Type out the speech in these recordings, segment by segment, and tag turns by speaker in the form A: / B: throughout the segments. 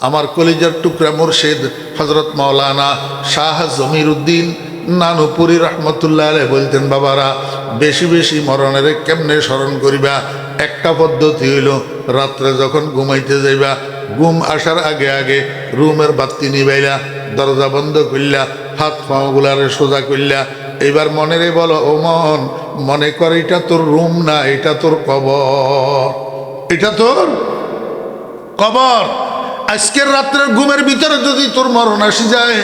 A: আমার কলিজার টুকরা মুর্শিদ হযরত মাওলানা শাহ জমিরুদ্দিন নানুপুরি রহমতুল্লাহ আলাইহি বলতেন, বাবারা বেশি বেশি মরণের কেমনে স্মরণ করিবা। একটা পদ্ধতি হইল, রাত্রে যখন ঘুমাইতে যাইবা, ঘুম আসার আগে আগে রুমের বাতি নিবাইলা, দরজা বন্ধ করলা, হাত পাগুলারে সোজা করলা, এবার মনেরে বলো, ও মন, মনে কর এটা তোর রুম না, এটা তোর কবর, এটা তোর কবর। আজকের রাত্রের ঘুমের ভিতরে যদি তোর মরণ আসি যায়,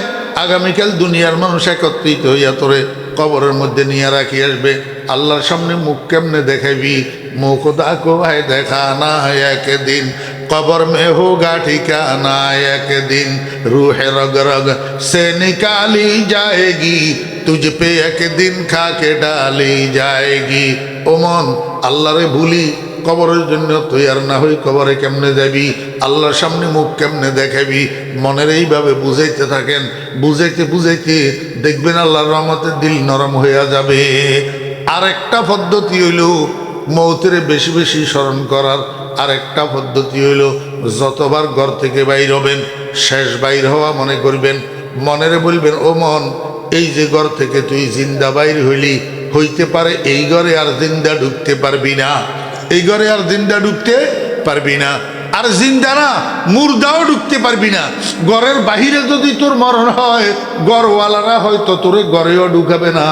A: আগামীকাল দুনিয়ার মানুষ একত্রিত হইয়া তোরে কবরের মধ্যে নিয়ে রাখি আসবে। আল্লাহর সামনে মুখ কেমনে দেখাবি? মুখ দাকো ভাই দেখা না একদিন, কবর মে হোগা ঠিকানা একদিন, রুহে রগ রগ সে নিকালি যাएगी, তুঝ পে একদিন খাকে ডালি যাएगी। ও মন, আল্লাহরে ভুলি কবরের জন্য তৈয়ার না হই, কবরে কেমনে যাবি? আল্লাহর সামনে মুখ কেমনে দেখাবি? মনের এইভাবে বুঝাইতে থাকেন, বুঝাইতে বুঝাইতে দেখবেন আল্লাহর রহমতে দিল নরম হইয়া যাবে। আর একটা পদ্ধতি হইল মৌতের বেশি বেশি স্মরণ করার। আর একটা পদ্ধতি হইল, যতবার ঘর থেকে বাইর হবেন, শেষ বাইর হওয়া মনে করবেন, মনেরে বলবেন, ও মন, এই যে ঘর থেকে তুই জিন্দা বাইর হইলি, হইতে পারে এই ঘরে আর জিন্দা ঢুকতে পারবি না, এই ঘরে আর জিন্দা ঢুকতে পারবি না, আর জিন্দা না মুর্দাও ঢুকতে পারবি না। ঘরের বাহিরে যদি তোর মরণ হয়, ঘরওয়ালারা হয়তো তোরে ঘরেও ঢুকাবে না,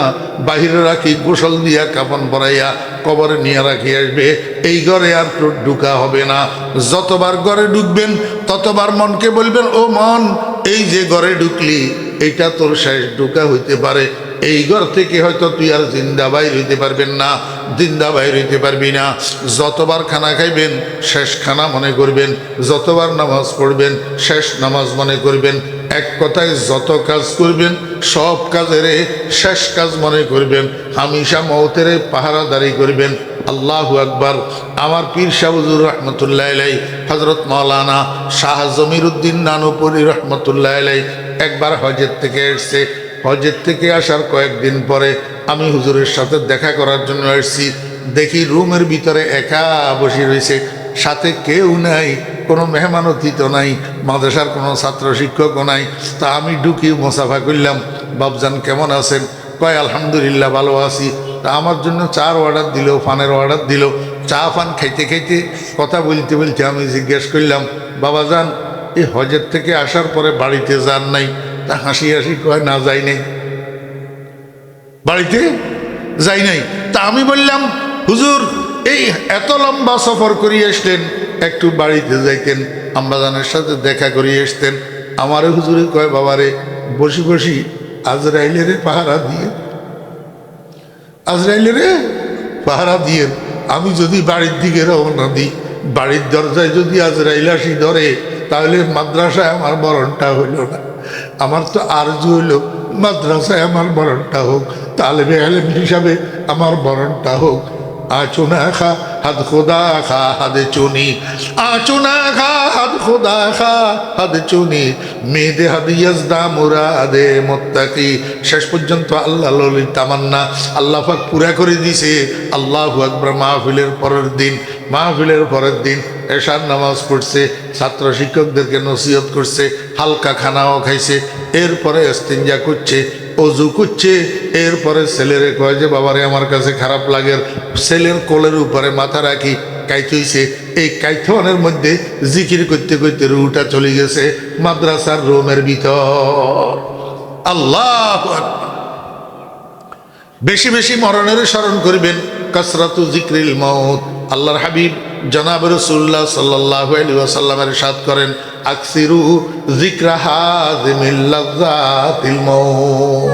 A: বাহিরে রাখি গোসল দিয়া কাফন পরাইয়া কবরে নিয়ে রাখি আসবে, এই ঘরে আর তোর ঢুকা হবে না। যতবার ঘরে ঢুকবেন ততবার মনকে বলবেন, ও মন, এই যে ঘরে ঢুকলি, এইটা তোর শেষ ঢুকা হইতে পারে, এই ঘর থেকে হয়তো তুই আর জিন্দা বাইর হইতে পারবেন না, জিন্দা বাইর হইতে পারবি না। যতবার খানা খাইবেন শেষ খানা মনে করবেন, যতবার নামাজ পড়বেন শেষ নামাজ মনে করবেন। এক কথায় যত কাজ করবেন সব কাজের শেষ কাজ মনে করবেন, হামেশা মওতের পাহারাদারি করবেন। আল্লাহু আকবার। আমার পীর শাহ হুজুর রহমতুল্লাহ আলাইহি, হযরত মাওলানা শাহ জমিরুদ্দিন নানুপুরি রহমতুল্লাহ আলাইহি একবার হজের থেকে এসছে। হজের থেকে আসার কয়েকদিন পরে আমি হুজুরের সাথে দেখা করার জন্য এসেছি। দেখি রুমের ভিতরে একা বসে রয়েছে, সাথে কেউ নাই, কোনো মেহমান অতিথি নাই, মাদ্রাসার কোনো ছাত্র শিক্ষকও নাই। তা আমি ঢুকি মোসাফা করলাম, বাবজান কেমন আছেন? কয় আলহামদুলিল্লাহ ভালো আছি। তা আমার জন্য চার অর্ডার দিল, ফানের অর্ডার দিল। চা ফান খাইতে খাইতে কথা বলতে বলতে আমি জিজ্ঞেস করলাম, বাবাজান এই হজের থেকে আসার পরে বাড়িতে যান নাই? তা হাসি হাসি কয়, না যাই নাই, বাড়িতে যাই নাই। তা আমি বললাম, হুজুর এই এত লম্বা সফর করিয়ে আসলেন, একটু বাড়িতে যাইতেন, আম্বাজানের সাথে দেখা করিয়ে আসতেন। আমারে হুজুরে কয়, বাবারে বসি বসি আজরাইলের পাহারা দিয়ে, আজরাইলের পাহারা দিয়ে আমি যদি বাড়ির দিকে রওনা দিই, বাড়ির দরজায় যদি আজরাইল আসি ধরে, তাহলে মাদ্রাসায় আমার মরণটা হইল না। আমার তো আরজু হইল মাদ্রাসায় আমার মরণটা হোক, তালেবে আলেম হিসাবে আমার মরণটা হোক। আচুনা খা হাত খোদা খা হাদে চুনি, আচুনা খা হাত খোদা খা হাদে চুনি, মেয়েদে হাদ ইয়াজদা মুরাদে মুত্তাকি। শেষ পর্যন্ত আল্লাহ ললিত তামান্না আল্লাহ পাক পুরা করে দিছে। আল্লাহু আকবার। মাহফিলের পরের দিন এশার নামাজ পড়ছে, ছাত্র শিক্ষকদেরকে নসিহত করছে, হালকা খানাও খাইছে, এরপরে ইস্তিনজা করছে, অজু করছে। এরপরে ছেলেরে কয় যে, বাবারে আমার কাছে খারাপ লাগে, ছেলের কোলের উপরে মাথা রাখি কাইতেছে। এই কাইথনের মধ্যে জিকির করতে করতে রুটা চলে গেছে মাদ্রাসার রুমের ভিতর। আল্লাহু আকবার। বেশি বেশি মরণের স্মরণ করবেন, কাসরাতু যিকরিল মাউত। আল্লাহর হাবিব জনাব রাসূলুল্লাহ সাল্লাল্লাহু আলাইহি ওয়াসাল্লামের ইরশাদ করেন, আকসিরু যিকরা হাযিমিল লাযযাতিল মাউত।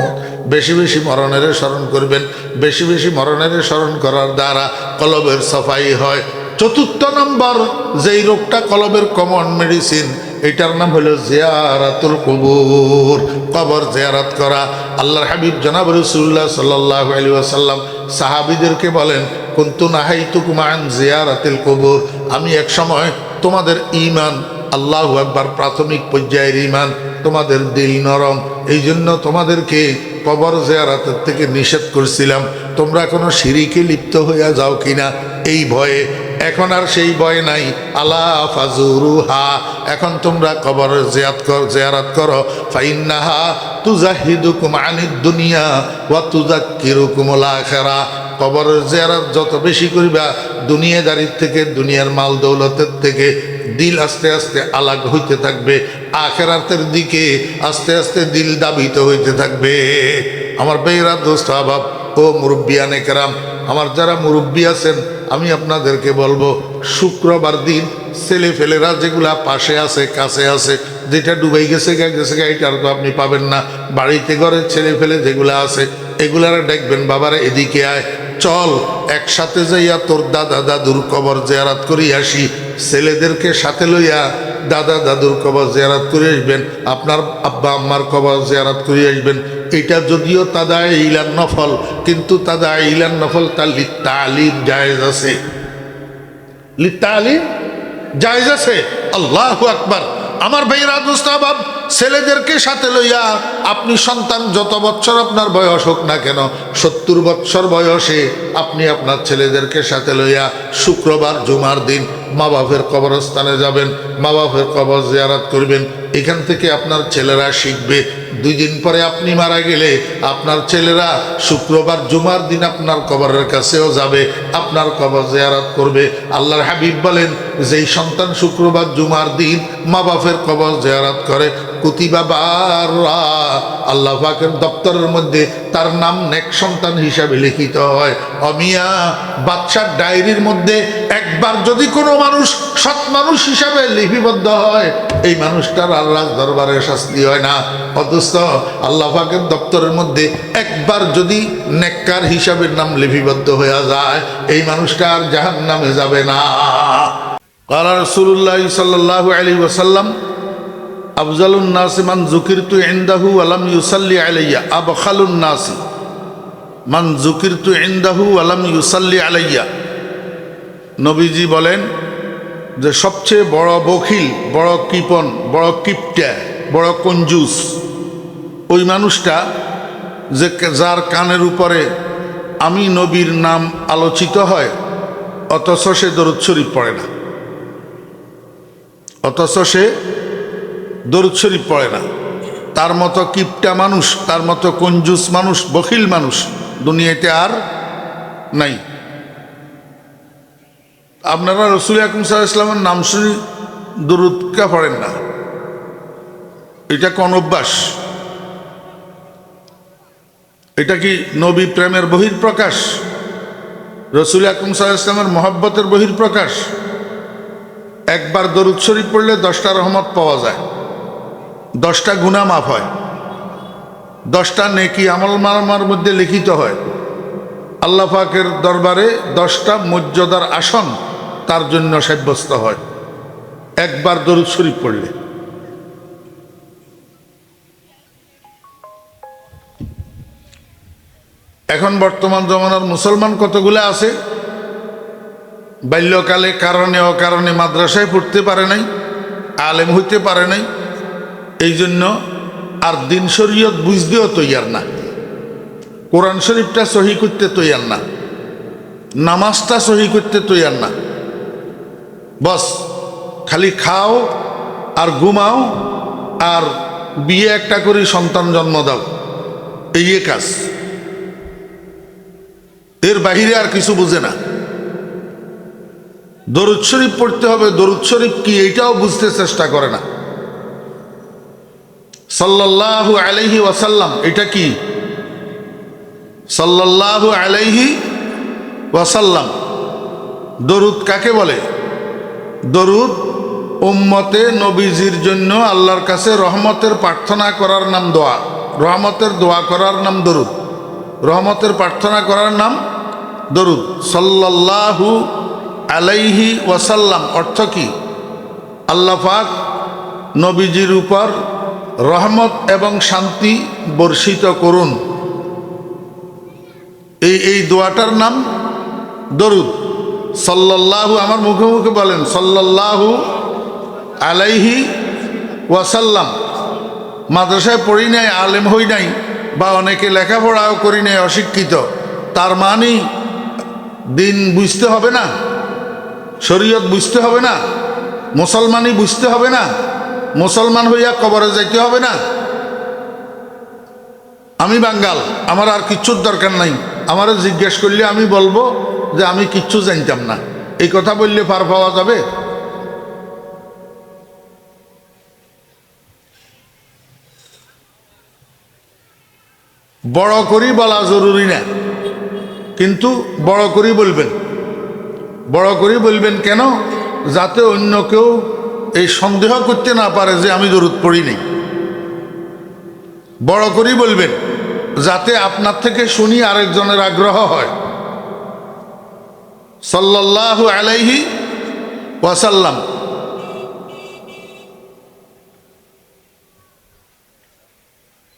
A: বেশি বেশি মরণের স্মরণ করবেন। বেশি বেশি মরণের স্মরণ করার দ্বারা কলবের সাফাই হয়। চতুর্থ নম্বর যেই রোগটা কলবের কমন মেডিসিন, এটার নাম হলো জিয়ারাতুল কুবুর, কবর জিয়ারত করা। আল্লাহর হাবিব জনাব রাসূলুল্লাহ সাল্লাল্লাহু আলাইহি ওয়াসাল্লাম সাহাবীদেরকে বলেন, কুনতু নাহাইতুকুম আন জিয়ারাতিল কুবুর। আমি এক সময় তোমাদের ঈমান, আল্লাহু আকবার, প্রাথমিক পর্যায়ের ঈমান, তোমাদের দিল নরম, এই জন্য তোমাদেরকে কবর জিয়ারতের থেকে নিষেধ করছিলাম। তোমরা কোনো শিরিকে লিপ্ত হইয়া যাও কিনা এই ভয়ে। এখন আর সেই ভয় নাই। আলা ফাজুরুহা, এখন তোমরা কবর জিয়ারত করো। ফাইন্নাহা তুজাহিদুকুম আনিদ দুনিয়া ওয়া তুযাক্কিরুকুমুল আখিরা। কবরের জিয়ারত যত বেশি করিবা, দুনিয়াদারির থেকে, দুনিয়ার মাল দৌলতের থেকে দিল আস্তে আস্তে আলাগ হইতে থাকবে, আখিরাতের দিকে আস্তে আস্তে দিল দাবিত হইতে থাকবে। আমার ভাইরা, দোস্ত আহবাব, ও মুরব্বিয়ানে কেরাম, আমার যারা মুরব্বী আছেন, আমি আপনাদেরকে বলবো, শুক্রবার দিন ছেলে ফেলেরা যেগুলা পাশে আছে, কাছে আছে, যেটা ডুবাই গেছে এটার তো আপনি পাবেন না, বাড়িতে ঘরে ছেলে ফেলে যেগুলা আছে এগুলারা দেখবেন, বাবারা এদিকে আয়, চল একসাথে যাইয়া তোর দাদা দাদুর কবর জিয়ারত করি আসি। ছেলেদেরকে সাথে লইয়া দাদা দাদুর কবর জিয়ারত করে আসবেন, আপনার আব্বা আম্মার কবর জিয়ারত করে আসবেন। এটা যদিও তাদা ইলান নফল, কিন্তু তাদা ইলান নফল তার লিত্তালিম জায়েজ আছে, লিত্তালিম জায়েজ আছে। আল্লাহু আকবার। আমার ভাইরা, দোস্ত আহবাব, ছেলেদেরকে সাথে লইয়া আপনি সন্তান যত বছর আপনার বয়স হোক না কেন, 70 বছর বয়সে আপনি আপনার ছেলেদেরকে সাথে লইয়া শুক্রবার জুমার দিন মা বাপের কবরস্থানে যাবেন, মা বাপের কবর জিয়ারত করবেন। এখান থেকে আপনার ছেলেরা শিখবে। 2 দিন পরে আপনি মারা গেলে আপনার ছেলেরা শুক্রবার জুমার দিন আপনার কবরের কাছেও যাবে, আপনার কবর জিয়ারত করবে। আল্লাহর হাবিব বলেন, যেই সন্তান শুক্রবার জুমার দিন মা বাপের কবর জিয়ারত করে, কুতিবা বাররা, আল্লাহ পাকের দপ্তরের মধ্যে তার নাম নেক সন্তান হিসাবে লিখিত হয়। অমিয়া, বাদশার ডায়েরির মধ্যে একবার যদি কোনো মানুষ সৎ মানুষ হিসাবে লিপিবদ্ধ হয়, এই মানুষটার আল্লাহর দরবারে শাস্তি হয় না। অথচ আল্লাহ পাকের দপ্তরের মধ্যে একবার যদি নেককার হিসাবে নাম লিপিবদ্ধ হয়ে যায়, এই মানুষটা আর জাহান্নামে যাবে না। ক্বালা রাসূলুল্লাহ সাল্লাল্লাহু আলাইহি ওয়াসাল্লাম, আফজালুন নাসি মান যুকিরতু ইনদাহু ওয়া লাম ইউসাল্লি আলাইয়া, আবখালুন নাসি মান যুকিরতু ইনদাহু ওয়া লাম ইউসাল্লি আলাইয়া। নবীজি বলেন যে সবচেয়ে বড় বখিল, বড় কৃপণ, বড় কিপটা, বড় কঞ্জুস ওই মানুষটা যে যার কানের উপরে আমি নবীর নাম আলোচিত হয়, অথচ সে দরুদ শরীফ পড়ে না, অথচ সে দরুদ শরীফ পড়ে না। তার মতো কিপটা মানুষ, তার মতো কঞ্জুস মানুষ, বখিল মানুষ দুনিয়াতে আর নাই। আপনারা রসুল আকরাম সাল্লাল্লাহু আলাইহি ওয়াসাল্লামের নাম শুনি দরুদ কে পড়েন না, এটা কোন অভ্যাস? এটা কি নবী প্রেমের বহিঃপ্রকাশ? রসুল আকরাম সাল্লাল্লাহু আলাইহি ওয়াসাল্লামের মহব্বতের বহিঃপ্রকাশ? একবার দরুদ শরীফ পড়লে 10টা রহমত পাওয়া যায়, 10টা গুনাহ মাফ হয়, 10টা নেকি আমল নামার মধ্যে লিখিত হয়। আল্লাহ পাকের দরবারে 10টা মর্যাদার আসন তার জন্য সাব্যস্ত হয় একবার দরুদ শরীফ পড়লে। এখন বর্তমান জমানার মুসলমান কতগুলো আছে, বাল্যকালে কারণে অকারণে মাদ্রাসায় পড়তে পারে নাই, আলেম হইতে পারে নাই, এই জন্য আর দিন শরীয়ত বুঝতেও তৈয়ার না, কোরআন শরীফটা সহি করতে তৈয়ার না, নামাজটা সহি করতে তৈয়ার না। বস খালি খাও আর ঘুমাও আর বিয়ে একটা করে সন্তান জন্ম দাও, এই কাজ, এর বাহিরে আর কিছু বুঝে না। দরুদ শরীফ পড়তে হবে, দরুদ শরীফ কি এইটাও বুঝতে চেষ্টা করে না। সাল্লাল্লাহু আলাইহি ওয়াসাল্লাম, এটা কি? সাল্লাল্লাহু আলাইহি ওয়াসাল্লাম, দরুদ কাকে বলে? দরুদ উম্মতে নবীজির জন্য আল্লাহর কাছে রহমতের প্রার্থনা করার নাম দোয়া, রহমতের দোয়া করার নাম দরুদ, রহমতের প্রার্থনা করার নাম দরুদ। সাল্লাল্লাহু আলাইহি ওয়াসাল্লাম অর্থ কি? আল্লাহ পাক নবীজির উপর রহমত এবং শান্তি বর্ষিত করুন, এই দোয়াটার নাম দরুদ। সাল্লাল্লাহু, আমার মুখে মুখে বলেন সাল্লাল্লাহু আলাইহি ওয়াসাল্লাম। মাদ্রাসায় পড়ি নাই, আলেম হই নাই, বা অনেকে লেখাপড়াও করি নাই, অশিক্ষিত, তার মানে দিন বুঝতে হবে না? শরীয়ত বুঝতে হবে না? মুসলমানই বুঝতে হবে না? মুসলমান হইয়া কবরে যাইতে হবে না? আমি বাঙ্গাল, আমার আর কিচ্ছুর দরকার নাই, আমারে জিজ্ঞেস করলে আমি বলবো যে আমি কিচ্ছু জানতাম না, এই কথা বললে পার পাওয়া যাবে? বড় করি বলা জরুরি না, কিন্তু বড় করি বলবেন। বড় করি বলবেন কেন? যাতে অন্য কেউ এই সন্দেহ করতে না পারে যে আমি দরুদ পড়ি নাই। বড় করি বলবেন যাতে আপনার থেকে শুনি আরেকজনের আগ্রহ হয়। সাল্লাল্লাহু আলাইহি ওয়াসাল্লাম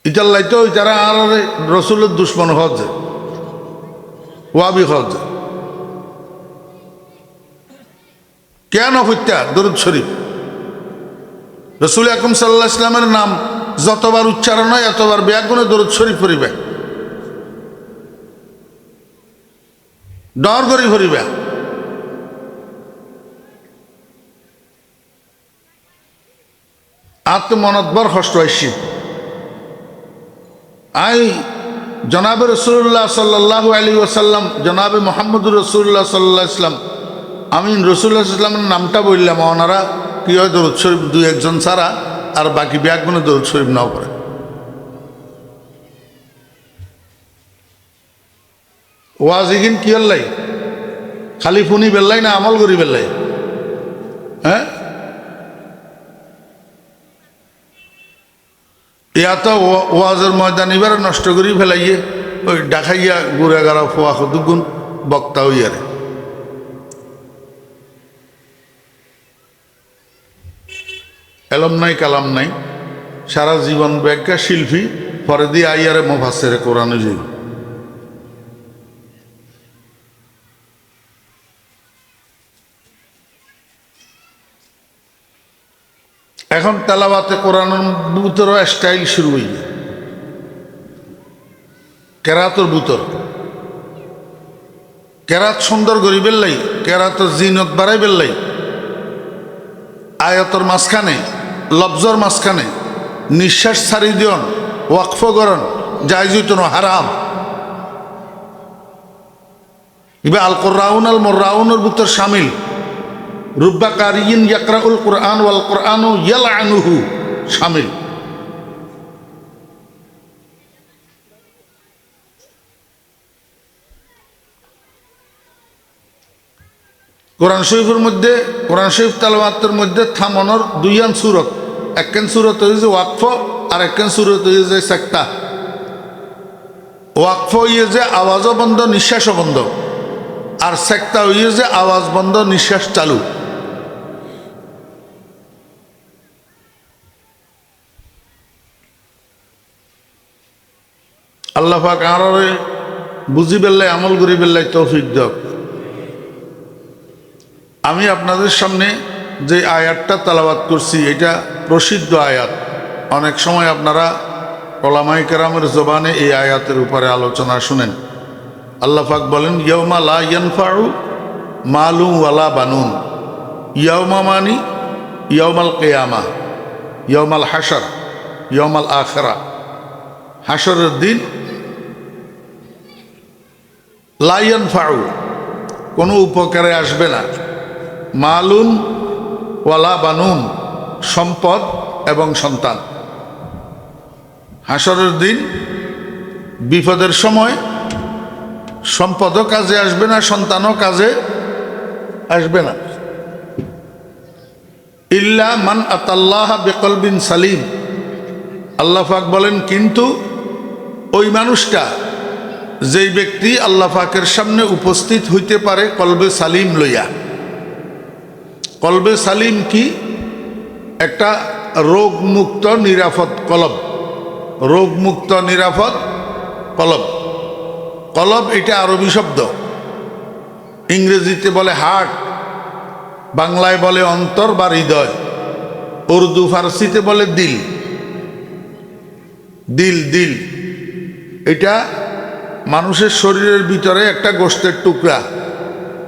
A: ইতাল্লাই তো যারা আর রসুলের দুশ্মন হজ ওয়াবি হজ কেন হত্যা দরুদ শরীফ। রসুল আকরাম সাল্লাল্লাহু আলাইহি ওয়াসাল্লামের নাম যতবার উচ্চারণ হয় এতবার ব্যাগুণে দরুদ শরীফ পড়িবে, ডর করি পড়িবে। মনত বড় কষ্ট আইসি। আই জনাবে রসুল্লাহ সাল্লাল্লাহু আলাইহি ওয়াসাল্লাম, জনাবে মোহাম্মদুর রসুল্লাহ সাল্লাল্লাহু আলাইহি ওয়াসাল্লাম, আমি রসুল্লাহ সাল্লামের নামটা বললাম, ওনারা কি হয় দরুদ শরীফ দুই একজন ছাড়া আর বাকি ব্যাগুণে দরুদ শরীফ নাও পড়ে। ওয়াজ এগিন কি হল্লাই? খালি ফুনি বেল্লাই না আমল করি বেল্লাই? হ্যাঁ, ইয়া তো ওয়াজের ময়দান এবার নষ্ট করি ফেলাইয়ে ওই ডাকাইয়া গুড়া গাড়া ফোয়া দুগুণ বক্তা হইয়ারে। এলম নাই কালাম নাই, সারা জীবন ব্যাখ্যা শিল্পী, পরে দিয়ে আইয়ারে মুফাসসিরে কোরআন যাই। এখন তেলাওয়াতে কোরআনের বুতরও স্টাইল শুরু হয়ে যায়, কেরাতর বুতর। কেরাত সুন্দর করি বেললাই, কেরাতর জিনত বাড়াই বেললাই, আয়াতর মাঝখানে লফজর মাঝখানে নিঃশ্বাস ছাড়ি দিয়ন, ওয়াকফ করন, জায়জুতন হারাম। ইবা আল কোরআন আল মোররাউনের বুতর শামিল। রুব্বা কারিয়িন ইয়াকরাউল কোরআন ওয়াল কোরআনু ইয়ালআনুহু শামিল। কোরআন শরীফের মধ্যে, কোরআন শরীফ তেলাওয়াতের মধ্যে থামানোর দুইয়ান সূরত, একখান সূরত হয়েছে ওয়াকফ আর একখান সূরত হয়েছে সাক্তা। ওয়াকফ হইয়ে যে আওয়াজও বন্ধ নিঃশ্বাসও বন্ধ, আর সাক্তা হইয়ে যে আওয়াজ বন্ধ নিঃশ্বাস চালু। আল্লাহ পাক আররে বুঝি বেল্লাই আমল করি বেল্লাই তৌফিক দাও। আমি আপনাদের সামনে যে আয়াতটা তেলাওয়াত করছি এটা প্রসিদ্ধ আয়াত। অনেক সময় আপনারা উলামায়ে কেরামের জবানে এই আয়াতের উপরে আলোচনা শুনেন। আল্লাহ পাক বলেন, ইয়াউমা লা ইয়ানফাউ মালুন ওয়ালা বানুন। ইয়াউমা মানি ইয়াউমাল কিয়ামা, ইয়াউমাল হাশর, ইয়াউমাল আখিরা। হাশরের দিন লা ইয়ানফাউ, কোনো উপকারে আসবে না, মালুন ওয়ালা বানুন, সম্পদ এবং সন্তান। হাশরের দিন বিপদের সময় সম্পদও কাজে আসবে না, সন্তানও কাজে আসবে না। ইল্লা মান আতাল্লাহ বিকলবিন সালিম। আল্লাহ পাক বলেন, কিন্তু ওই মানুষটা, যেই ব্যক্তি আল্লাহ পাকের সামনে উপস্থিত হইতে পারে কলবে সালিম লইয়া। কলবে সালিম কি? একটা রোগমুক্ত নিরাপদ কলব, রোগমুক্ত নিরাপদ কলব। কলব এটা আরবি শব্দ, ইংরেজিতে বলে হার্ট, বাংলায় বলে অন্তর বা হৃদয়, উর্দু ফার্সিতে বলে দিল। দিল দিল এটা মানুষের শরীরের ভিতরে একটা গোশতের টুকরা,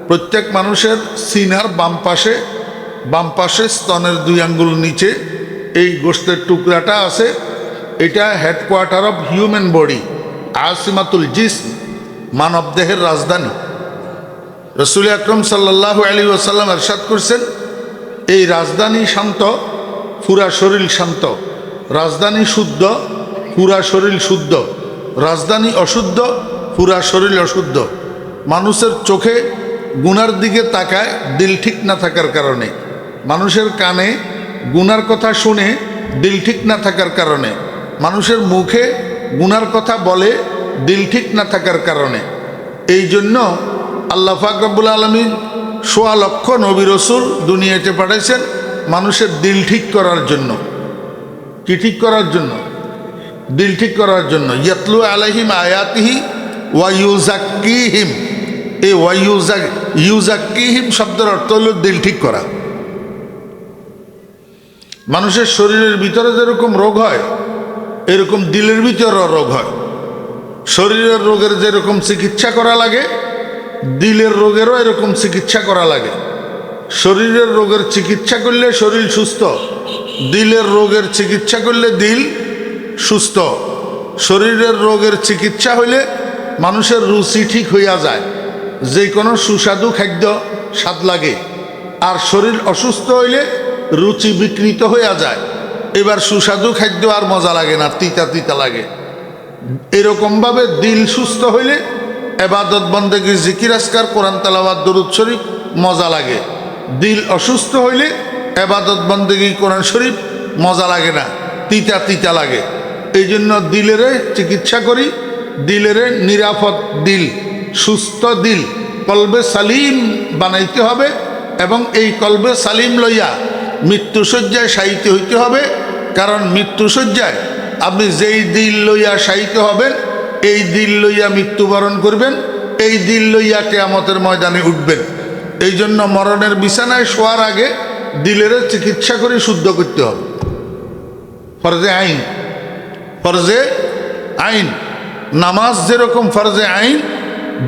A: প্রত্যেক মানুষের সিনার বাম পাশে স্তনের 2 আঙ্গুল নিচে এই গোশতের টুকরাটা আছে। এটা হেডকোয়ার্টার অফ হিউম্যান বডি, আসিমাতুল জিসম, মানব দেহের রাজধানী। রসুল আকরম সাল্লাল্লাহু আলাইহি ওয়াসাল্লাম ইরশাদ করছেন, এই রাজধানী শান্ত, পুরা শরীর শান্ত। রাজধানী শুদ্ধ, পুরা শরীর শুদ্ধ। রাজধানী অশুদ্ধ, পুরা শরীর অশুদ্ধ। মানুষের চোখে গুনার দিকে তাকায় দিল ঠিক না থাকার কারণে, মানুষের কানে গুনার কথা শুনে দিল ঠিক না থাকার কারণে, মানুষের মুখে গুনার কথা বলে দিল ঠিক না থাকার কারণে। এই জন্য আল্লাহ পাক রব্বুল আলামিন ১৬ লক্ষ নবী রসুল দুনিয়াতে পাঠাইছেন মানুষের দিল ঠিক করার জন্য। কি ঠিক করার জন্য? দিল ঠিক করার জন্য। ইয়াতলু আলাইহিম আয়াতিহি ওয়া ইউজাক্কিহিম। এই ইউজাক্কিহিম শব্দের অর্থ হল দিল ঠিক করা। মানুষের শরীরের ভিতরে যেরকম রোগ হয়, এরকম দিলের ভিতরেও রোগ হয়। শরীরের রোগের যেরকম চিকিৎসা করা লাগে, দিলের রোগেরও এরকম চিকিৎসা করা লাগে। শরীরের রোগের চিকিৎসা করলে শরীর সুস্থ, দিলের রোগের চিকিৎসা করলে দিল সুস্থ। শরীরের রোগের চিকিৎসা হইলে মানুষের রুচি ঠিক হইয়া যায়, যে কোনো সুস্বাদু খাদ্য স্বাদ লাগে। আর শরীর অসুস্থ হইলে রুচি বিকৃত হইয়া যায়, এবার সুস্বাদু খাদ্য আর মজা লাগে না, তিতা তিতা লাগে। এরকমভাবে দিল সুস্থ হইলে ইবাদত বন্দেগী, জিকির আজকার, কোরআন তেলাওয়াত, দরুদ শরীফ মজা লাগে। দিল অসুস্থ হইলে ইবাদত বন্দেগী, কোরআন শরীফ মজা লাগে না, তিতা তিতা লাগে। এই জন্য দিলেরে চিকিৎসা করি, দিলেরে নিরাপদ দিল, সুস্থ দিল, কলবে সালিম বানাইতে হবে। এবং এই কলবে সালিম লইয়া মৃত্যুশয্যায় শায়িত হইতে হবে। কারণ মৃত্যুশয্যায় আপনি যেই দিল লইয়া শায়িত হবেন, এই দিল লইয়া মৃত্যুবরণ করবেন, এই দিল লইয়া কিয়ামতের ময়দানে উঠবেন। এই জন্য মরণের বিছানায় শোয়ার আগে দিলের চিকিৎসা করে শুদ্ধ করতে হবে। ফরজে আইন, ফরজে আইন। নামাজ যেরকম ফরজে আইন,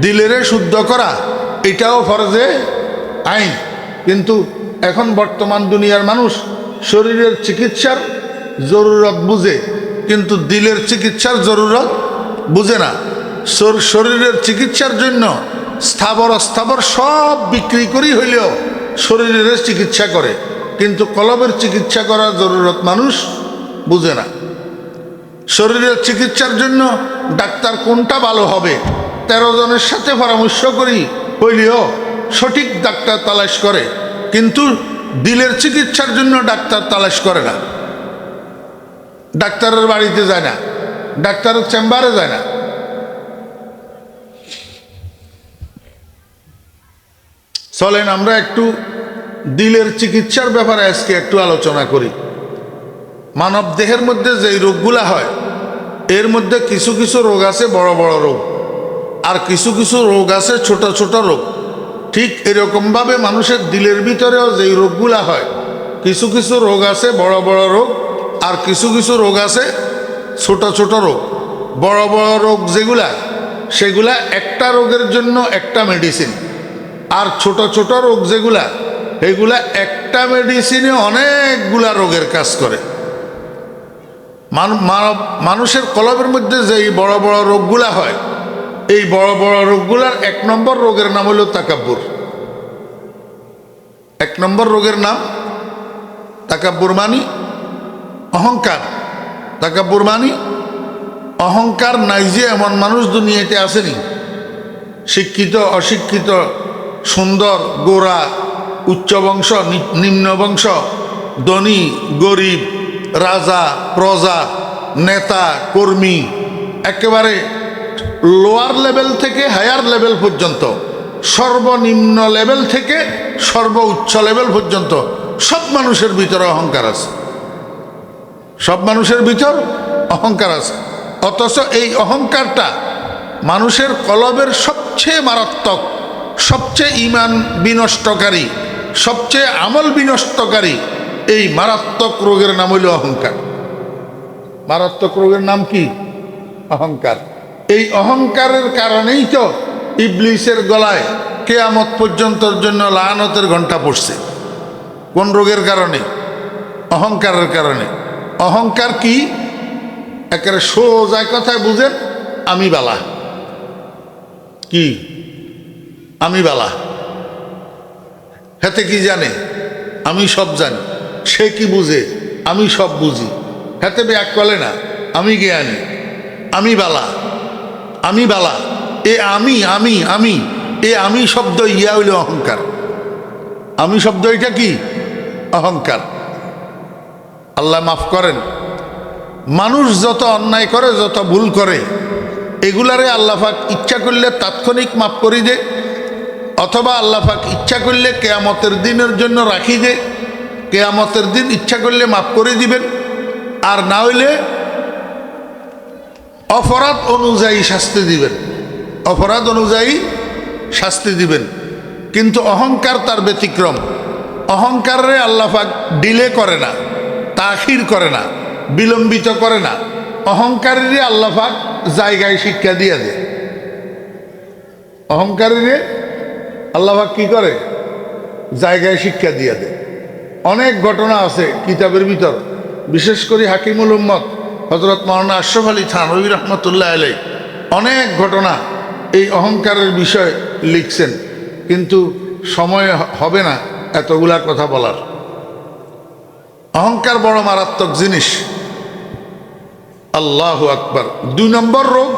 A: দিলের শুদ্ধ করা এটাও ফরজে আইন। কিন্তু এখন বর্তমান দুনিয়ার মানুষ শরীরের চিকিৎসার জরুরত বুঝে, কিন্তু দিলের চিকিৎসার জরুরত বুঝে না। শরীরের চিকিৎসার জন্য স্থাবর অস্থাবর সব বিক্রি করি হইলেও শরীরের চিকিৎসা করে, কিন্তু কলবের চিকিৎসা করার জরুরত মানুষ বুঝে না। শরীরের চিকিৎসার জন্য ডাক্তার কোনটা ভালো হবে 13 জনের সাথে পরামর্শ করি হইলেও সঠিক ডাক্তার তালাশ করে, কিন্তু দিলের চিকিৎসার জন্য ডাক্তার তালাশ করে না। ডাক্তারের বাড়িতে যায় না, ডাক্তারের চেম্বারে যায় না। চলেন আমরা একটু দিলের চিকিৎসার ব্যাপারে আজকে একটু আলোচনা করি। মানব দেহের মধ্যে যেই রোগগুলা হয়, এর মধ্যে কিছু কিছু রোগ আছে বড় বড় রোগ, আর কিছু কিছু রোগ আছে ছোট ছোট রোগ। ঠিক এরকমভাবে মানুষের দিলের ভিতরেও যেই রোগগুলা হয়, কিছু কিছু রোগ আছে বড় বড় রোগ, আর কিছু কিছু রোগ আছে ছোট ছোট রোগ। বড় বড় রোগ যেগুলা, সেগুলা একটা রোগের জন্য একটা মেডিসিন, আর ছোট ছোট রোগ যেগুলা, এগুলা একটা মেডিসিনে অনেকগুলা রোগের কাজ করে। মানুষের কলবের মধ্যে যেই বড় বড় রোগগুলা হয়, এই বড় বড় রোগগুলার 1 নম্বর রোগের নাম হলো তাকাব্বুর। 1 নম্বর রোগের নাম তাকাব্বুর, মানি অহংকার। তাকাব্বুর মানি অহংকার। নাই যে এমন মানুষ দুনিয়াতে আসেনি, শিক্ষিত অশিক্ষিত, সুন্দর গোরা, উচ্চ বংশ নিম্ন বংশ, ধনী গরিব, রাজা প্রজা, নেতা কর্মী, একেবারে লোয়ার লেভেল থেকে হায়ার লেভেল পর্যন্ত, সর্বনিম্ন লেভেল থেকে সর্বোচ্চ লেভেল পর্যন্ত সব মানুষের ভিতরে অহংকার আছে। সব মানুষের ভিতর অহংকার আছে। অথচ এই অহংকারটা মানুষের কলবের সবচেয়ে মারাত্মক, সবচেয়ে ঈমান বিনষ্টকারী, সবচেয়ে আমল বিনষ্টকারী এই মারাত্মক রোগের নাম হইল অহংকার। মারাত্মক রোগের নাম কি? অহংকার। এই অহংকারের কারণেই তো ইবলিসের গলায় কিয়ামত পর্যন্তর জন্য লাআনতের ঘণ্টা পড়ছে। কোন রোগের কারণে? অহংকারের কারণে। অহংকার কি? একেবারে সোজা কথায় বুঝেন, আমি বালা। কি আমি বালা? হেতে কি জানে? আমি সব জানি। সে কি বুঝে? আমি সব বুঝি। হেতে ব্যাক করে না, আমি জ্ঞানী, আমি বালা, আমি বালা। এ আমি আমি আমি এ আমি শব্দ ইয়া হইল অহংকার। আমি শব্দ এটা কি? অহংকার। আল্লাহ মাফ করেন। মানুষ যত অন্যায় করে, যত ভুল করে, এগুলারে আল্লাহ পাক ইচ্ছা করলে তাৎক্ষণিক মাফ করি দে, অথবা আল্লাহ পাক ইচ্ছা করলে কিয়ামতের দিনের জন্য রাখি দে। কিয়ামতের দিন ইচ্ছা করলে মাফ করে দিবেন, আর না হইলে অপরাধ অনুযায়ী শাস্তি দিবেন। অপরাধ অনুযায়ী শাস্তি দিবেন। কিন্তু অহংকার তার ব্যতিক্রম। অহংকারে আল্লাহ পাক ডিলে করে না, তাখির করে না, বিলম্বিত করে না। অহংকারীরে আল্লাহ পাক জায়গায় শিক্ষা দিয়ে দেয়। অহংকারীরে আল্লাহ পাক কি করে? জায়গায় শিক্ষা দিয়ে দেয়। অনেক ঘটনা আছে কিতাবের ভিতর, বিশেষ করে হাকিমুল উম্মত হযরত মাওলানা আশরাফ আলী থানভী রহমতুল্লাহ আলাইহি অনেক ঘটনা এই অহংকারের বিষয় লিখছেন, কিন্তু সময় হবে না এতগুলা কথা বলার। অহংকার বড় মারাত্মক জিনিস। আল্লাহু আকবার। 2 নম্বর রোগ,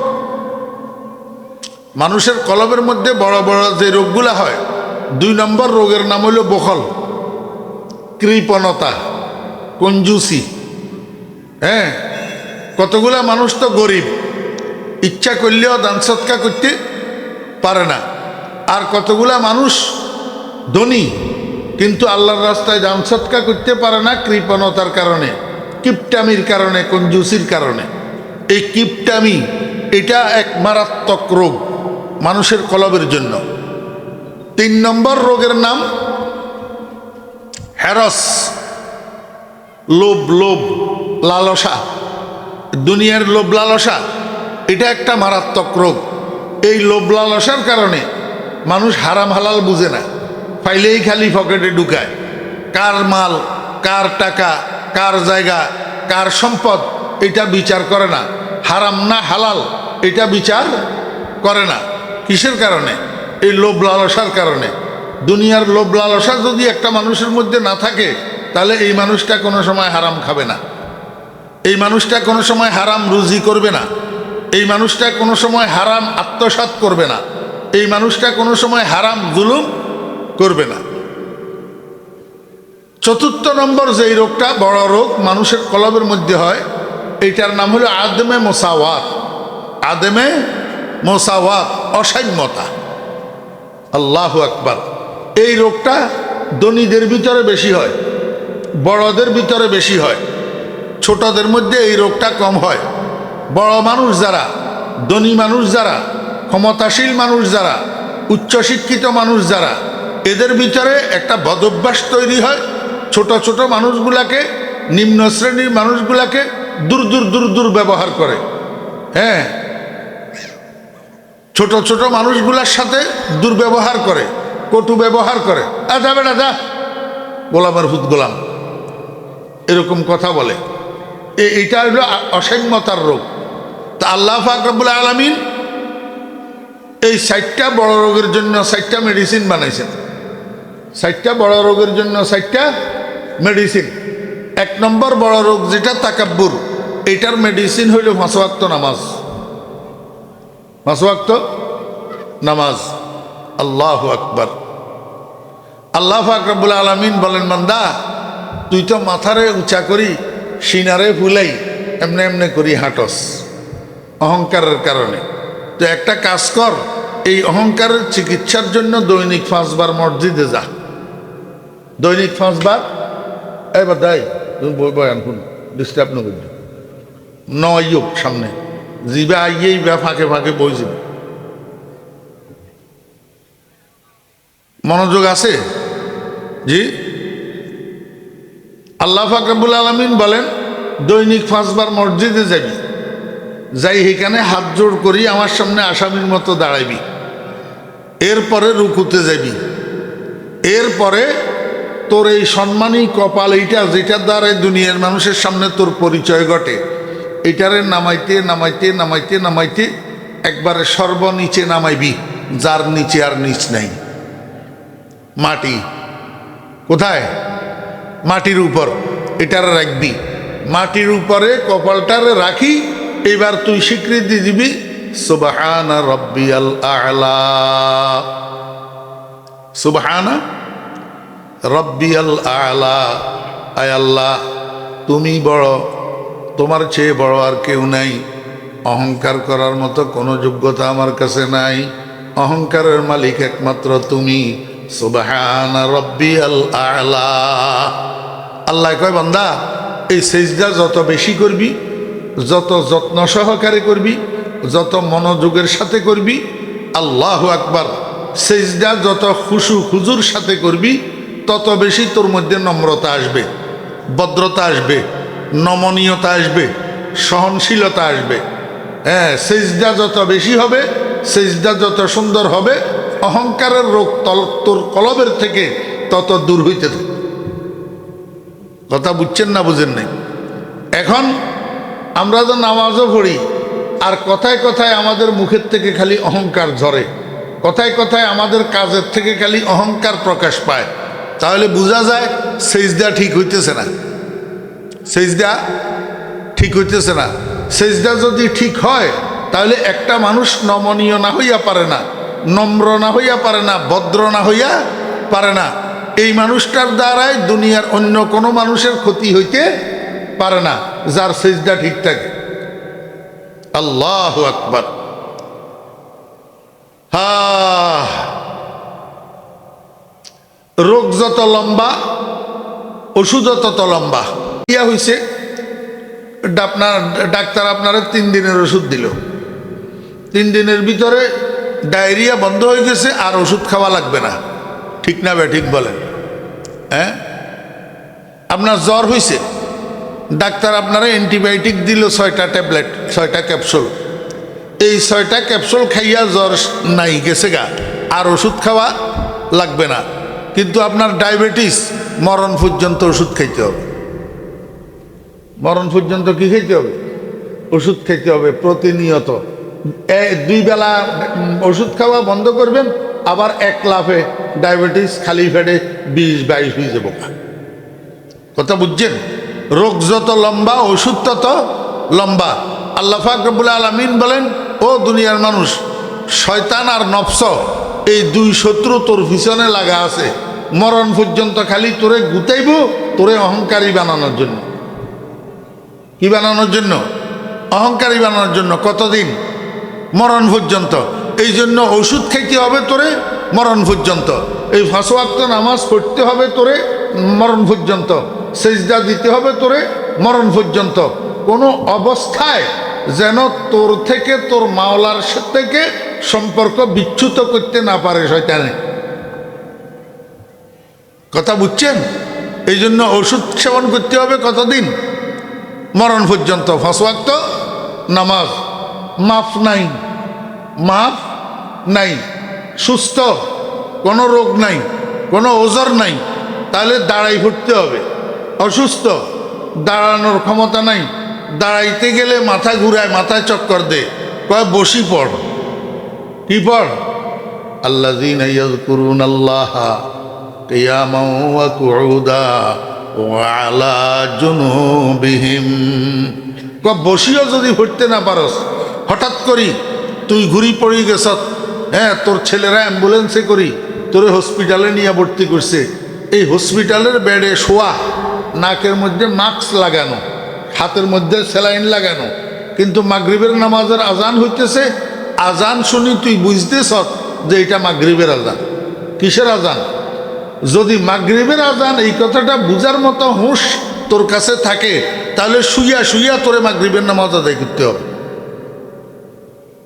A: মানুষের কলবের মধ্যে বড় বড় যে রোগগুলা হয়, 2 নম্বর রোগের নাম হলো বখল, কৃপণতা, কঞ্জুসি। হ্যাঁ, কতগুলা মানুষ তো গরিব, ইচ্ছা করলেও দান সৎকা করতে পারে না। আর কতগুলা মানুষ ধনী, কিন্তু আল্লাহর রাস্তায় দান সৎকা করতে পারে না কৃপণতার কারণে, কিপটামির কারণে, কঞ্জুসির কারণে। এই কিপটামি এটা এক মারাত্মক রোগ মানুষের কলবের জন্য। 3 নম্বর রোগের নাম হ্যারস, লোভ, লোভ লালসা, দুনিয়ার লোভ লালসা। এটা একটা মারাত্মক রোগ। এই লোভ লালসার কারণে মানুষ হারাম হালাল বুঝে না, পাইলেই খালি পকেটে ঢুকায়। কার মাল, কার টাকা, কার জায়গা, কার সম্পদ, এটা বিচার করে না। হারাম না হালাল এটা বিচার করে না। কিসের কারণে? এই লোভ লালসার কারণে। দুনিয়ার লোভ লালসা যদি একটা মানুষের মধ্যে না থাকে, তাহলে এই মানুষটা কোনো সময় হারাম খাবে না, এই মানুষটা কোনো সময় হারাম রুজি করবে না, এই মানুষটা কোনো সময় হারাম আত্মসাৎ করবে না, এই মানুষটা কোনো সময় হারাম জুলুম করবে না। 4 নম্বর যেই রোগটা বড় রোগ মানুষের কলবের মধ্যে হয়, এইটার নাম হলো আদমে মোসাওয়াত। আদমে মোসাওয়াত, অসাম্যতা। আল্লাহু আকবার। এই রোগটা ধনীদের ভিতরে বেশি হয়, বড়দের ভিতরে বেশি হয়, ছোটদের মধ্যে এই রোগটা কম হয়। বড় মানুষ যারা, ধনী মানুষ যারা, ক্ষমতাশীল মানুষ যারা, উচ্চশিক্ষিত মানুষ যারা, এদের ভিতরে একটা বদভ্যাস তৈরি হয়। ছোট ছোট মানুষগুলাকে, নিম্ন শ্রেণীর মানুষগুলাকে দূর দূর দূর দূর ব্যবহার করে। হ্যাঁ, ছোট ছোট মানুষগুলার সাথে দুর্ব্যবহার করে, কটু ব্যবহার করে। যাবে না, যা গোলামের হুদ গোলাম, এরকম কথা বলে। এইটা হলো অসাম্যতার রোগ। তা আল্লাহ পাক রব্বুল আলামিন এই 4টা বড় রোগের জন্য 4টা মেডিসিন বানাইছেন। 4টা বড় রোগের জন্য 4টা মেডিসিন। 1 নম্বর বড় রোগ যেটা তাকাব্বুর, এটার মেডিসিন হইল 5 ওয়াক্ত নামাজ। 5 ওয়াক্ত নামাজ। আল্লাহু আকবার। আল্লাহ পাক রব্বুল আলামিন বলেন, বান্দা তুই তো মাথারে উঁচা করি, সিনারে ফুলাই, এমনে এমনে করি হাঁটস অহংকারের কারণে। তো একটা কাজ কর, এই অহংকারের চিকিৎসার জন্য দৈনিক 5 বার মসজিদে যা। দৈনিক 5 বার। এবার দাই তুমি বয়ান শুন, ডিস্টার্ব না করবে, নয়ুক সামনে জিবে আইয়েই বা ফাঁকে ফাঁকে বই যাবে। মনোযোগ আছে? জি। আল্লাহ পাক রব্বুল আলামিন বলেন, দৈনিক 5 বার মসজিদে যাবি, যাই এখানে হাত জোড় করি আমার সামনে আসামির মতো দাঁড়াইবি। এরপরে রুকুতে যাবি, এরপরে তোর এই সম্মানী কপাল এইটা যেটার দ্বারা দুনিয়ার মানুষের সামনে তোর পরিচয় ঘটে, এটারে নামাইতে নামাইতে নামাইতে নামাইতে একবারে সর্বনিচে নামাইবি, যার নিচে আর নিচ নাই। মাটি কোথায়? মাটির উপর এটারে রাখবি, মাটির উপরে কপালটারে রাখি। এবার তুই স্বীকৃতি দিবি সুবহানা রাব্বিয়াল আ'লা, সুবহানা রাব্বিয়াল আ'লা। আয় আল্লাহ, তুমি বড়, তোমার চেয়ে বড় আর কেউ নাই। অহংকার করার মতো কোনো যোগ্যতা আমার কাছে নাই। অহংকারের মালিক একমাত্র তুমি। সুবহানা রাব্বিয়াল আ'লা। আল্লাহ কয়, বান্দা এই সেজদা যত বেশি করবি, যত যত্ন সহকারে করবি, যত মনোযোগের সাথে করবি, আল্লাহু আকবার, সেজদা যত খুশু খুজুর সাথে করবি, তত বেশি তোর মধ্যে নম্রতা আসবে, ভদ্রতা আসবে, নমনীয়তা আসবে, সহনশীলতা আসবে। হ্যাঁ, সেজদা যত বেশি হবে, সেজদা যত সুন্দর হবে, অহংকারের রোগ তোর কলবের থেকে তত দূর হইতে থাকে। কথা বুঝছেন না বুঝেন নাই? এখন আমরা তো নামাজও পড়ি, আর কথায় কথায় আমাদের মুখের থেকে খালি অহংকার ঝরে, কথায় কথায় আমাদের কাজের থেকে খালি অহংকার প্রকাশ পায়। তাহলে বোঝা যায় সেজদা ঠিক হইতেছে না, সেজদা ঠিক হইতেছে না। সেজদা যদি ঠিক হয়, তাহলে একটা মানুষ নমনীয় না হইয়া পারে না, নম্র না হইয়া পারে না, ভদ্র না হইয়া পারে না। এই মানুষটার দ্বারাই দুনিয়ার অন্য কোনো মানুষের ক্ষতি হইতে পারে না, যার সেজদা ঠিক থাকে। আল্লাহু আকবার। রোগ যত লম্বা, ওষুধও তত লম্বা। ইয়া হইছে, ডাক্তার আপনারা 3 দিনের ওষুধ দিল, 3 দিনের ভিতরে ডায়রিয়া বন্ধ হয়ে গেছে, আর ওষুধ খাওয়া লাগবে না। ঠিক না বে ঠিক বলেন? হ্যাঁ, আপনার জ্বর হয়েছে, ডাক্তার আপনারা অ্যান্টিবায়োটিক দিল 6টা ট্যাবলেট, 6টা ক্যাপসুল। এই 6টা ক্যাপসুল খাইয়া জ্বর নাই, গেছে গা, আর ওষুধ খাওয়া লাগবে না। কিন্তু আপনার ডায়াবেটিস, মরণ পর্যন্ত ওষুধ খাইতে হবে। মরণ পর্যন্ত কি খাইতে হবে? ওষুধ খাইতে হবে প্রতিনিয়ত। 2 বেলা ওষুধ খাওয়া বন্ধ করবেন, আবার 1 লাফে ডায়াবেটিস খালি ফেটে 20-22 হয়ে যাবো। কথা বুঝছেন? রোগ যত লম্বা, ওষুধ তত লম্বা। আল্লাহ পাক রব্বুল আলামিন বলেন, ও দুনিয়ার মানুষ, শয়তান আর নফস, এই 2 শত্রু তোর পিছনে লাগা আছে। মরণ পর্যন্ত খালি তোরে গুতাইব, তোরে অহংকারী বানানোর জন্য। কি বানানোর জন্য? অহংকারী বানানোর জন্য। কতদিন? মরণ পর্যন্ত। এই জন্য ওষুধ খাইতে হবে তোরে মরণ পর্যন্ত। এই 5 ওয়াক্ত নামাজ পড়তে হবে তোরে মরণ পর্যন্ত। সেজদা দিতে হবে তোরে মরণ পর্যন্ত। কোনো অবস্থায় যেন তোর থেকে, তোর মাওলার থেকে সম্পর্ক বিচ্যুত করতে না পারে শয়তানে। কথা বুঝছেন? এই জন্য ওষুধ সেবন করতে হবে কতদিন? মরণ পর্যন্ত। 5 ওয়াক্ত নামাজ, মাফ নাই, মাফ নাই, সুস্থ, কোনো রোগ নাই, কোনো ওজর নাই, তাহলে দাঁড়াই ফুটতে হবে। অসুস্থ, দাঁড়ানোর ক্ষমতা নাই, দাঁড়াইতে গেলে মাথা ঘুরায়, মাথায় চক্কর দে, কয় বসি পড়। কি পড়? আল্লাযীনা ইয়াযকুরুনাল্লাহা কিয়ামান ওয়া কুউদা ওয়া আলা জুনুবিহিম। বসিও যদি পড়তে না পারস, হঠাৎ করি তুই ঘুরি পড়ি গেছ, হ্যাঁ, তোর ছেলেরা অ্যাম্বুলেন্সে করি তোরে হসপিটালে নিয়ে ভর্তি করছে। এই হসপিটালের বেডে শোয়া, নাকের মধ্যে মাস্ক লাগানো, হাতের মধ্যে স্যালাইন লাগানো, কিন্তু মাগরিবের নামাজের আজান হইতেছে। আজান শুনি তুই বুঝতেছ যে এটা মাগরিবের আজান। কিসের আজান? যদি মাগরিবের আজান এই কথাটা বুঝার মতো হুঁশ তোর কাছে থাকে, তাহলে শুইয়া শুইয়া তোরে মাগরিবের নামাজ আদায় করতে হবে।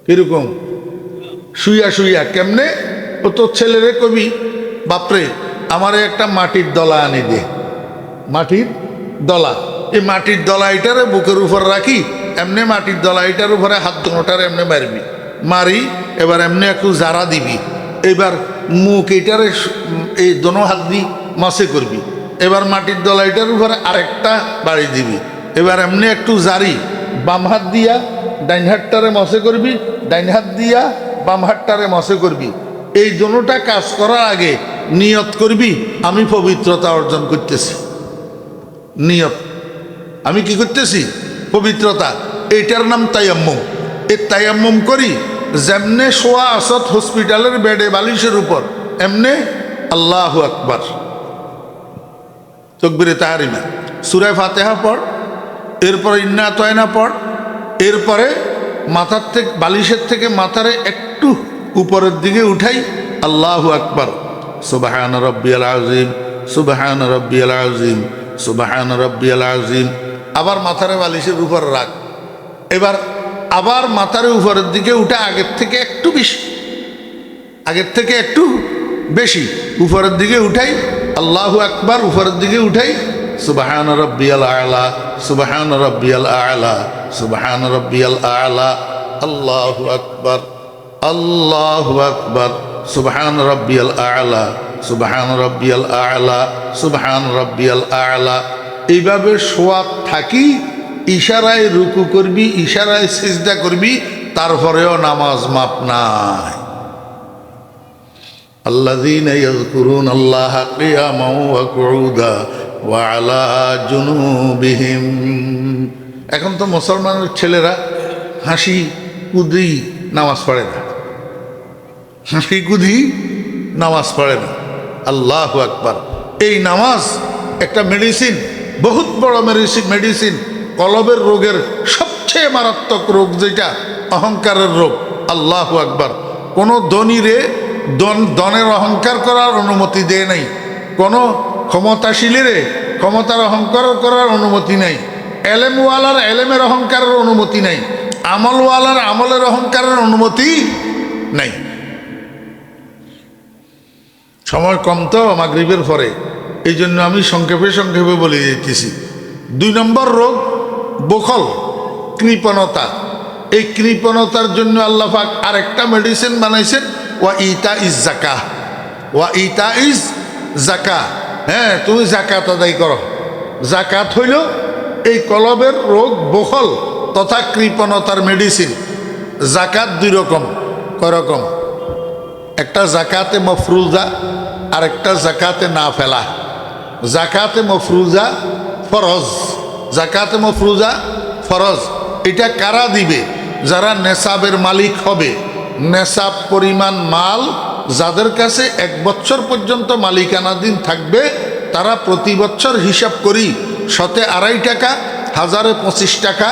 A: কিরকম? শুইয়া শুইয়া। কেমনে? ও তোর ছেলেরে কবি, বাপরে আমারে একটা মাটির দলা আনি দে। মাটির দলা, এই মাটির দলা এটারে বুকের উপর রাখি, এমনি মাটির দলা এটার উপরে হাত দুটার এমনি মারবি, মারি, এবার এমনি একটু জারা দিবি, এবার মুখ এটারে এই দোনো হাত দিয়ে মশে করবি, এবার মাটির দলা এটার উপরে আরেকটা বাড়ি দিবি, এবার এমনি একটু জারি বাম হাত দিয়া ডাইন হাতটারে মশে করবি, ডাইন হাত দিয়া বাম হাতটারে মশে করবি। এই দোনোটা কাজ করার আগে নিয়ত করবি আমি পবিত্রতা অর্জন করতেছি। নিয়ত, আমি কি করতেছি? পবিত্রতা। এইটার নাম তায়াম্মুম। এই তায়াম্মুম করি যেমনে শোয়া আসত হসপিটালের বেডে বালিশের উপর, এমনে আল্লাহু আকবার, তাকবীরে তাহরিমা, সূরা ফাতিহা পড়, এরপরে ইন্না আতাইনা পড়, এরপরে মাথার থেকে বালিশের থেকে মাথারে একটু উপরের দিকে উঠাই আল্লাহু আকবার, সুবহান রাব্বিয়াল আযীম, সুবহান রাব্বিয়াল আযীম, সুবহান রাব্বিয়াল আযীম। আবার মাথারে বালিশের উপর রাখ, এবার আবার মাথার উপরের দিকে উঠে আগের থেকে একটু বেশি, আগের থেকে একটু বেশি উপরের দিকে উঠাই আল্লাহু আকবার, উপরের দিকে উঠাই সুবহান রাব্বিয়াল আ'লা, সুবহান রাব্বিয়াল আ'লা, সুবহান রাব্বিয়াল আ'লা, আল্লাহু আকবার, আল্লাহু আকবার, সুবহান রাব্বিয়াল আ'লা, সুবহান রাব্বিয়াল আ'লা, সুবহান রাব্বিয়াল আ'লা। এইভাবে শোয়া থাকি, ইশারায় রুকু করবি, ইশারায় সিজদা করবি, তারপরেও নামাজ মাপ নাই। আল্লাযীনা ইয়াযকুরুনা আল্লাহা কিয়ামান ওয়া কুউদা ওয়া আলা জুনুবিহিম। এখন তো মুসলমানের ছেলেরা হাসি কুদি নামাজ পড়ে না, হাসি কুদি নামাজ পড়ে না। আল্লাহু আকবার। এই নামাজ একটা মেডিসিন, বহুত বড় মেডিসিন। কলবের রোগের সবচেয়ে মারাত্মক রোগ যেটা অহংকারের রোগ। আল্লাহু আকবার। কোনো ধনীরে ধনের অহংকার করার অনুমতি দেয় নাই, কোনো ক্ষমতাশীলেরে ক্ষমতার অহংকার করার অনুমতি নাই, এলেমওয়ালার এলেমের অহংকারের অনুমতি নাই, আমলওয়ালার আমলের অহংকারের অনুমতি নাই। সময় কম তো মাগরিবের পরে, এই জন্য আমি সংক্ষেপে বলে দিতেছি। 2 নম্বর রোগ বখল, কৃপণতা। এই কৃপণতার জন্য আল্লাহ পাক আরেকটা মেডিসিন বানাইছেন, ওয়া ইতা ইজ জাকাহ, ওয়া ইতা ইজ জাকাহ। হ্যাঁ, তুমি জাকাত আদায় করো। জাকাত হইল এই কলবের রোগ বখল তথা কৃপণতার মেডিসিন। জাকাত 2 রকম। কয় রকম? একটা জাকাতে মফরুজা, আর একটা জাকাতে না ফেলা। জাকাতে মফরুজা ফরজ, জাকাতে মফরুজা ফরজ। এটা কারা দিবে? যারা নেশাবের মালিক হবে। নেশাব পরিমাণ মাল যাদের কাছে 1 বছর পর্যন্ত মালিকানাধীন থাকবে, তারা প্রতি বছর হিসাব করি 2.5 টাকা, 1025 টাকা,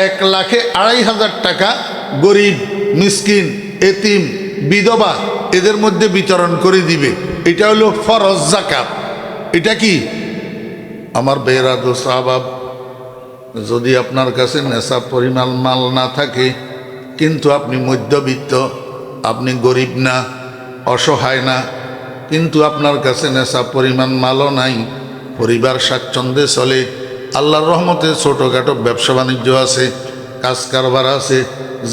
A: 1,02,500 টাকা গরিব, মিসকিন, এতিম, বিধবা এদের মধ্যে বিতরণ করে দিবে। এটা হলো ফরজ জাকাত। এটা কি আমার বেরা দোস্ত আহবাব, যদি আপনার কাছে নেশাব পরিমাণ মাল না থাকে, কিন্তু আপনি মধ্যবিত্ত, আপনি গরিব না, অসহায় না, কিন্তু আপনার কাছে নেশাব পরিমাণ মালও নাই, পরিবার স্বাচ্ছন্দ্যে চলে, আল্লাহর রহমতে ছোটোখাটো ব্যবসা বাণিজ্য আছে, কাজ কারবার আছে,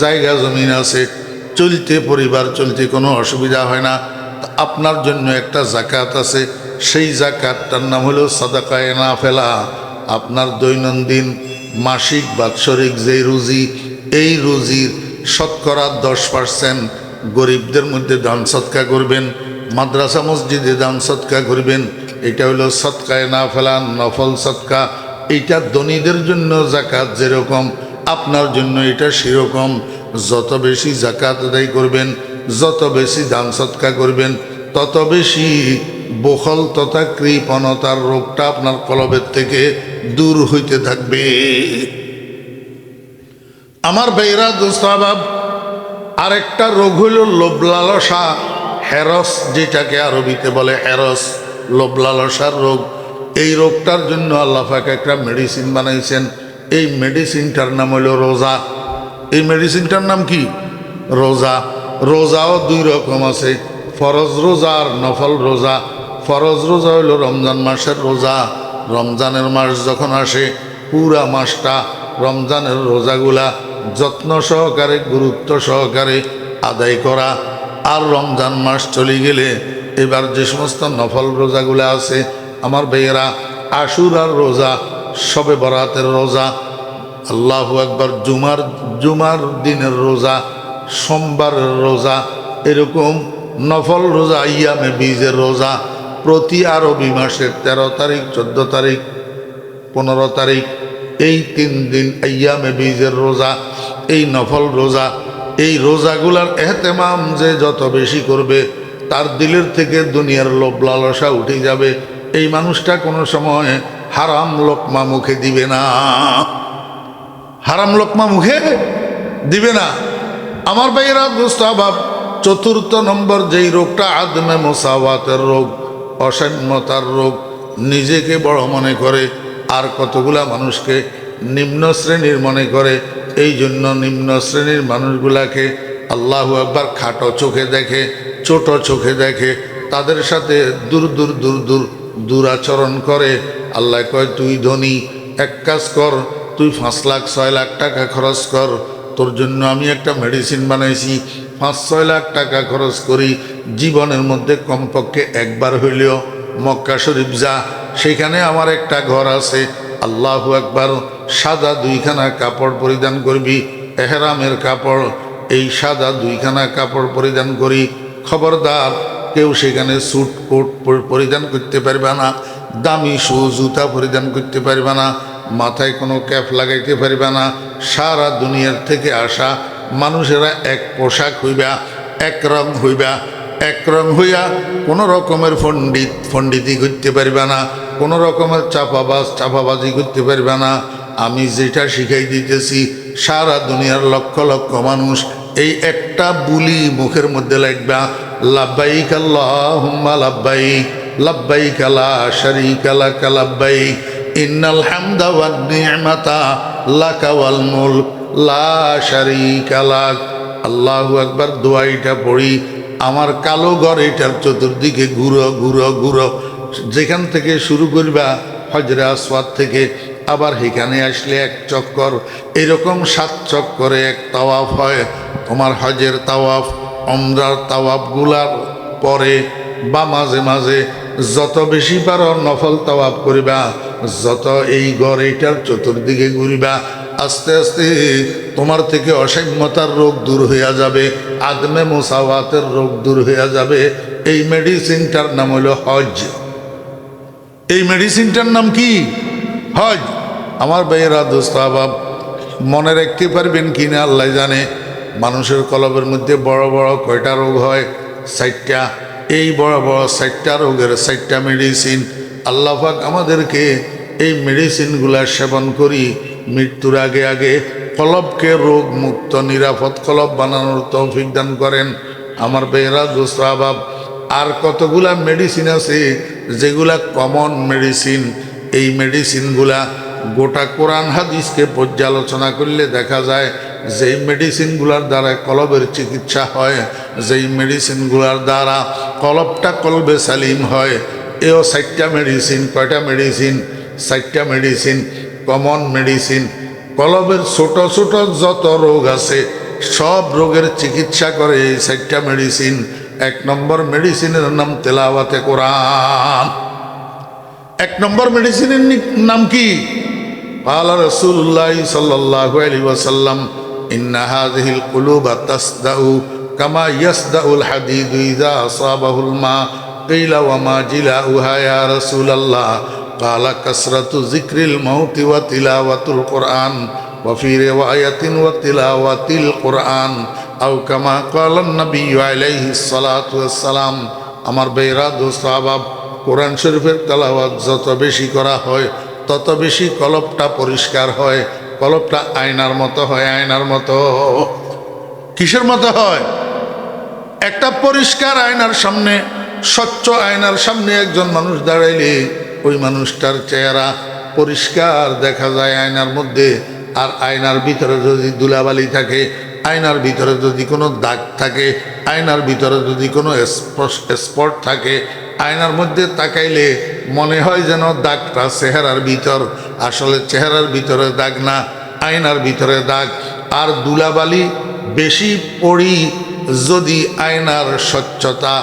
A: জায়গা জমিন আছে, পরিবার চলতে কোনো অসুবিধা হয় না, আপনার জন্য একটা জাকাত আছে। সেই জাকাতটার নাম হলো সাদাকায়ে নাফিলা। আপনার দৈনন্দিন, মাসিক, বাৎসরিক যে রুজি, এই রুজির 10% গরিবদের মধ্যে দান সৎকা করবেন, মাদ্রাসা মসজিদে দান সৎকা করবেন। এটা হলো সৎকায়ে নাফিলা, নফল সৎকা। এইটা ধনীদের জন্য জাকাত যেরকম, আপনার জন্য এটা সেরকম। যত বেশি জাকাত আদায় করবেন, যত বেশি দান সৎকা করবেন, তত বেশি বখল তথা কৃপণতার রোগটা আপনার কলবের থেকে দূর হইতে থাকবে। আমার ভাইরা দোস্ত আহবাব, আরেকটা রোগ হইল লোভ লালসা, হেরস, যেটাকে আরবিতে বলে হেরস, লোভ লালসার রোগ। এই রোগটার জন্য আল্লাহ পাক একটা মেডিসিন বানাইছেন। এই মেডিসিনটার নাম হইল রোজা। এই মেডিসিনটার নাম কি? রোজা। রোজাও 2 রকম আছে, ফরজ রোজা আর নফল রোজা। ফরজ রোজা হইল রমজান মাসের রোজা। রমজানের মাস যখন আসে, পুরা মাসটা রমজানের রোজাগুলা যত্ন সহকারে, গুরুত্ব সহকারে আদায় করা। আর রমজান মাস চলে গেলে এবার যে সমস্ত নফল রোজাগুলো আছে আমার ভাইয়েরা, আশুরার রোজা, শবে বরাতের রোজা, আল্লাহু আকবার, জুমার দিনের রোজা, সোমবারের রোজা, এরকম নফল রোজা, আইয়ামে বীজের রোজা, প্রতি আরবি মাসের 13 তারিখ, 14 তারিখ, 15 তারিখ, এই 3 দিন আইয়ামে বীজের রোজা, এই নফল রোজা, এই রোজাগুলার এহতেমাম যে যত বেশি করবে তার দিলের থেকে দুনিয়ার লোভ লালসা উঠে যাবে। এই মানুষটা কোনো সময় হারাম লোকমা মুখে দিবে না, হারাম লোকমা মুখে দিবে না। আমার ভাইয়েরা, দোস্ত আবাব, 4র্থ নম্বর যেই রোগটা আদমে মুসাওয়াতের রোগ, অসাম্যতার রোগ, নিজেকে বড় মনে করে আর কতগুলা মানুষকে নিম্ন শ্রেণীর মনে করে। এই জন্য নিম্ন শ্রেণীর মানুষগুলাকে আল্লাহু আকবার খাটো চোখে দেখে, ছোট চোখে দেখে, তাদের সাথে দুরাচরণ করে। আল্লাহ কয়, তুই ধনী, এক কাজ কর, তুই 5 লাখ 6 লাখ টাকা খরচ কর, তোর জন্য আমি একটা মেডিসিন বানাইছি, 5-6 লাখ টাকা খরচ করি, জীবনের মধ্যে কমপক্ষে একবার হইলেও মক্কা শরীফ যা, সেখানে আমার একটা ঘর আছে। আল্লাহু আকবার, সাদা 2খানা কাপড় পরিধান করবি, এহরামের কাপড়, এই সাদা 2খানা কাপড় পরিধান করি। খবরদার কেউ সেখানে স্যুট কোট পরিধান করতে পারবে না, দামি শু জুতা পরিধান করতে পারবে না, মাথায় কোনো ক্যাপ লাগাইতে পারবে না। সারা দুনিয়ার থেকে আসা মানুষেরা এক পোশাক হইবা, এক রং হইবা, এক রং হইয়া কোনো রকমের ফন্ডিতি করতে পারবে না, কোনো রকমের চাপাবাজি করতে পারবে না। আমি যেটা শিখাই দিতেছি, সারা দুনিয়ার লক্ষ লক্ষ মানুষ এই একটা বুলি মুখের মধ্যে লাগবা, লাব্বাইক আল্লাহুম্মা লাব্বাইক, লাব্বাইক লা শারীকা লাক লাব্বাইক, ইন্নাল হামদা ওয়ান নি'মাতা লাকা ওয়াল মুলক লা শারীকা লাক। আল্লাহু আকবার দোয়াইটা পড়ি, আমার কালো ঘর এটার চতুর্দিকে ঘুরো ঘুরো ঘুরো, যেখান থেকে শুরু করবা হজরে আসওয়াদ থেকে, আবার এখানে আসলে 1 চক্কর, এরকম 7 চক্করে এক তাওয়াফ হয়। তোমার হজের তাওয়াফ, উমরার তাওয়াফগুলার পরে বা মাঝে মাঝে যত বেশি পারো নফল তাওয়াফ করিবা, যত এই ঘর এইটার চতুর্দিকে ঘুরিবা, আস্তে আস্তে তোমার থেকে অসাম্যতার রোগ দূর হইয়া যাবে, আদমে মুসাওয়াতের রোগ দূর হইয়া যাবে। এই মেডিসিনটার নাম হলো হজ। এই মেডিসিনটার নাম কি? হজ। আমার ভাইয়েরা, দোস্ত আবাব, মনে রাখতে পারবেন কি না আল্লাহ জানে। মানুষের কলবের মধ্যে বড় বড় কয়টা রোগ হয়? 4টা। এই বড় বড় 4টা রোগের 4টা মেডিসিন আল্লাহ পাক আমাদেরকে এই মেডিসিনগুলা সেবন করি মৃত্যুর আগে আগে কলবকে রোগ মুক্ত নিরাপদ কলব বানানোর তৌফিক দান করেন। আমার ভাইয়েরা, দোস্ত আবাব, আর কতগুলা মেডিসিন আছে যেগুলা কমন মেডিসিন। এই মেডিসিনগুলা গোটা কোরআন হাদিসকে পর্যালোচনা করলে দেখা যায় যেই মেডিসিনগুলার দ্বারা কলবের চিকিৎসা হয়, যেই মেডিসিনগুলার দ্বারা কলবটা কলবে সালিম হয়, এও 4টা মেডিসিন। কয়টা মেডিসিন? 4টা মেডিসিন, কমন মেডিসিন। কলবের ছোট ছোট যত রোগ আছে সব রোগের চিকিৎসা করে এই 4টা মেডিসিন। 1 নম্বর মেডিসিনের নাম তেলাওয়াতে কোরআন। 1 নম্বর মেডিসিনের নাম কি? ক্বালা রাসূলুল্লাহ সাল্লাল্লাহু আলাইহি ওয়াসাল্লাম, ইন্না হাযিহিল কুলুবা তাসদাউ কামা ইয়াসদাউল হাদীদু ইযা আসাবাহুল মা। কিলা ওয়া মা জিলাউহা ইয়া রাসূলাল্লাহ? ক্বালা কাসরাতু যিকরিল মাউতি ওয়া তিলাওয়াতুল কোরআন ওয়া ফি রিওয়ায়াতিন ওয়া তিলাওয়াতিল কোরআন আও কামা ক্বালান নবিয়্যু আলাইহিস সালাতু ওয়াস সালাম। আমার ভাইরা, দোস্ত আবাব, কোরআন শরীফের তেলাওয়াত যত বেশি করা হয় তত বেশি কলবটা পরিষ্কার হয়, কলবটা আয়নার মতো হয়। আয়নার মতো? কিসের মতো হয়? একটা পরিষ্কার আয়নার সামনে, স্বচ্ছ আয়নার সামনে একজন মানুষ দাঁড়াইলে ওই মানুষটার চেহারা পরিষ্কার দেখা যায় আয়নার মধ্যে। আর আয়নার ভিতরে যদি ধুলাবালি থাকে, আয়নার ভিতরে যদি কোনো দাগ থাকে, আয়নার ভিতরে যদি কোনো স্পট থাকে, আয়নার মধ্যে তাকাইলে মনে হয় যেন দাগটা চেহারার ভিতর, আসলে চেহারার ভিতরে দাগ না, আয়নার ভিতরে দাগ। আর ধুলাবালি বেশি পড়ি যদি আয়নার স্বচ্ছতা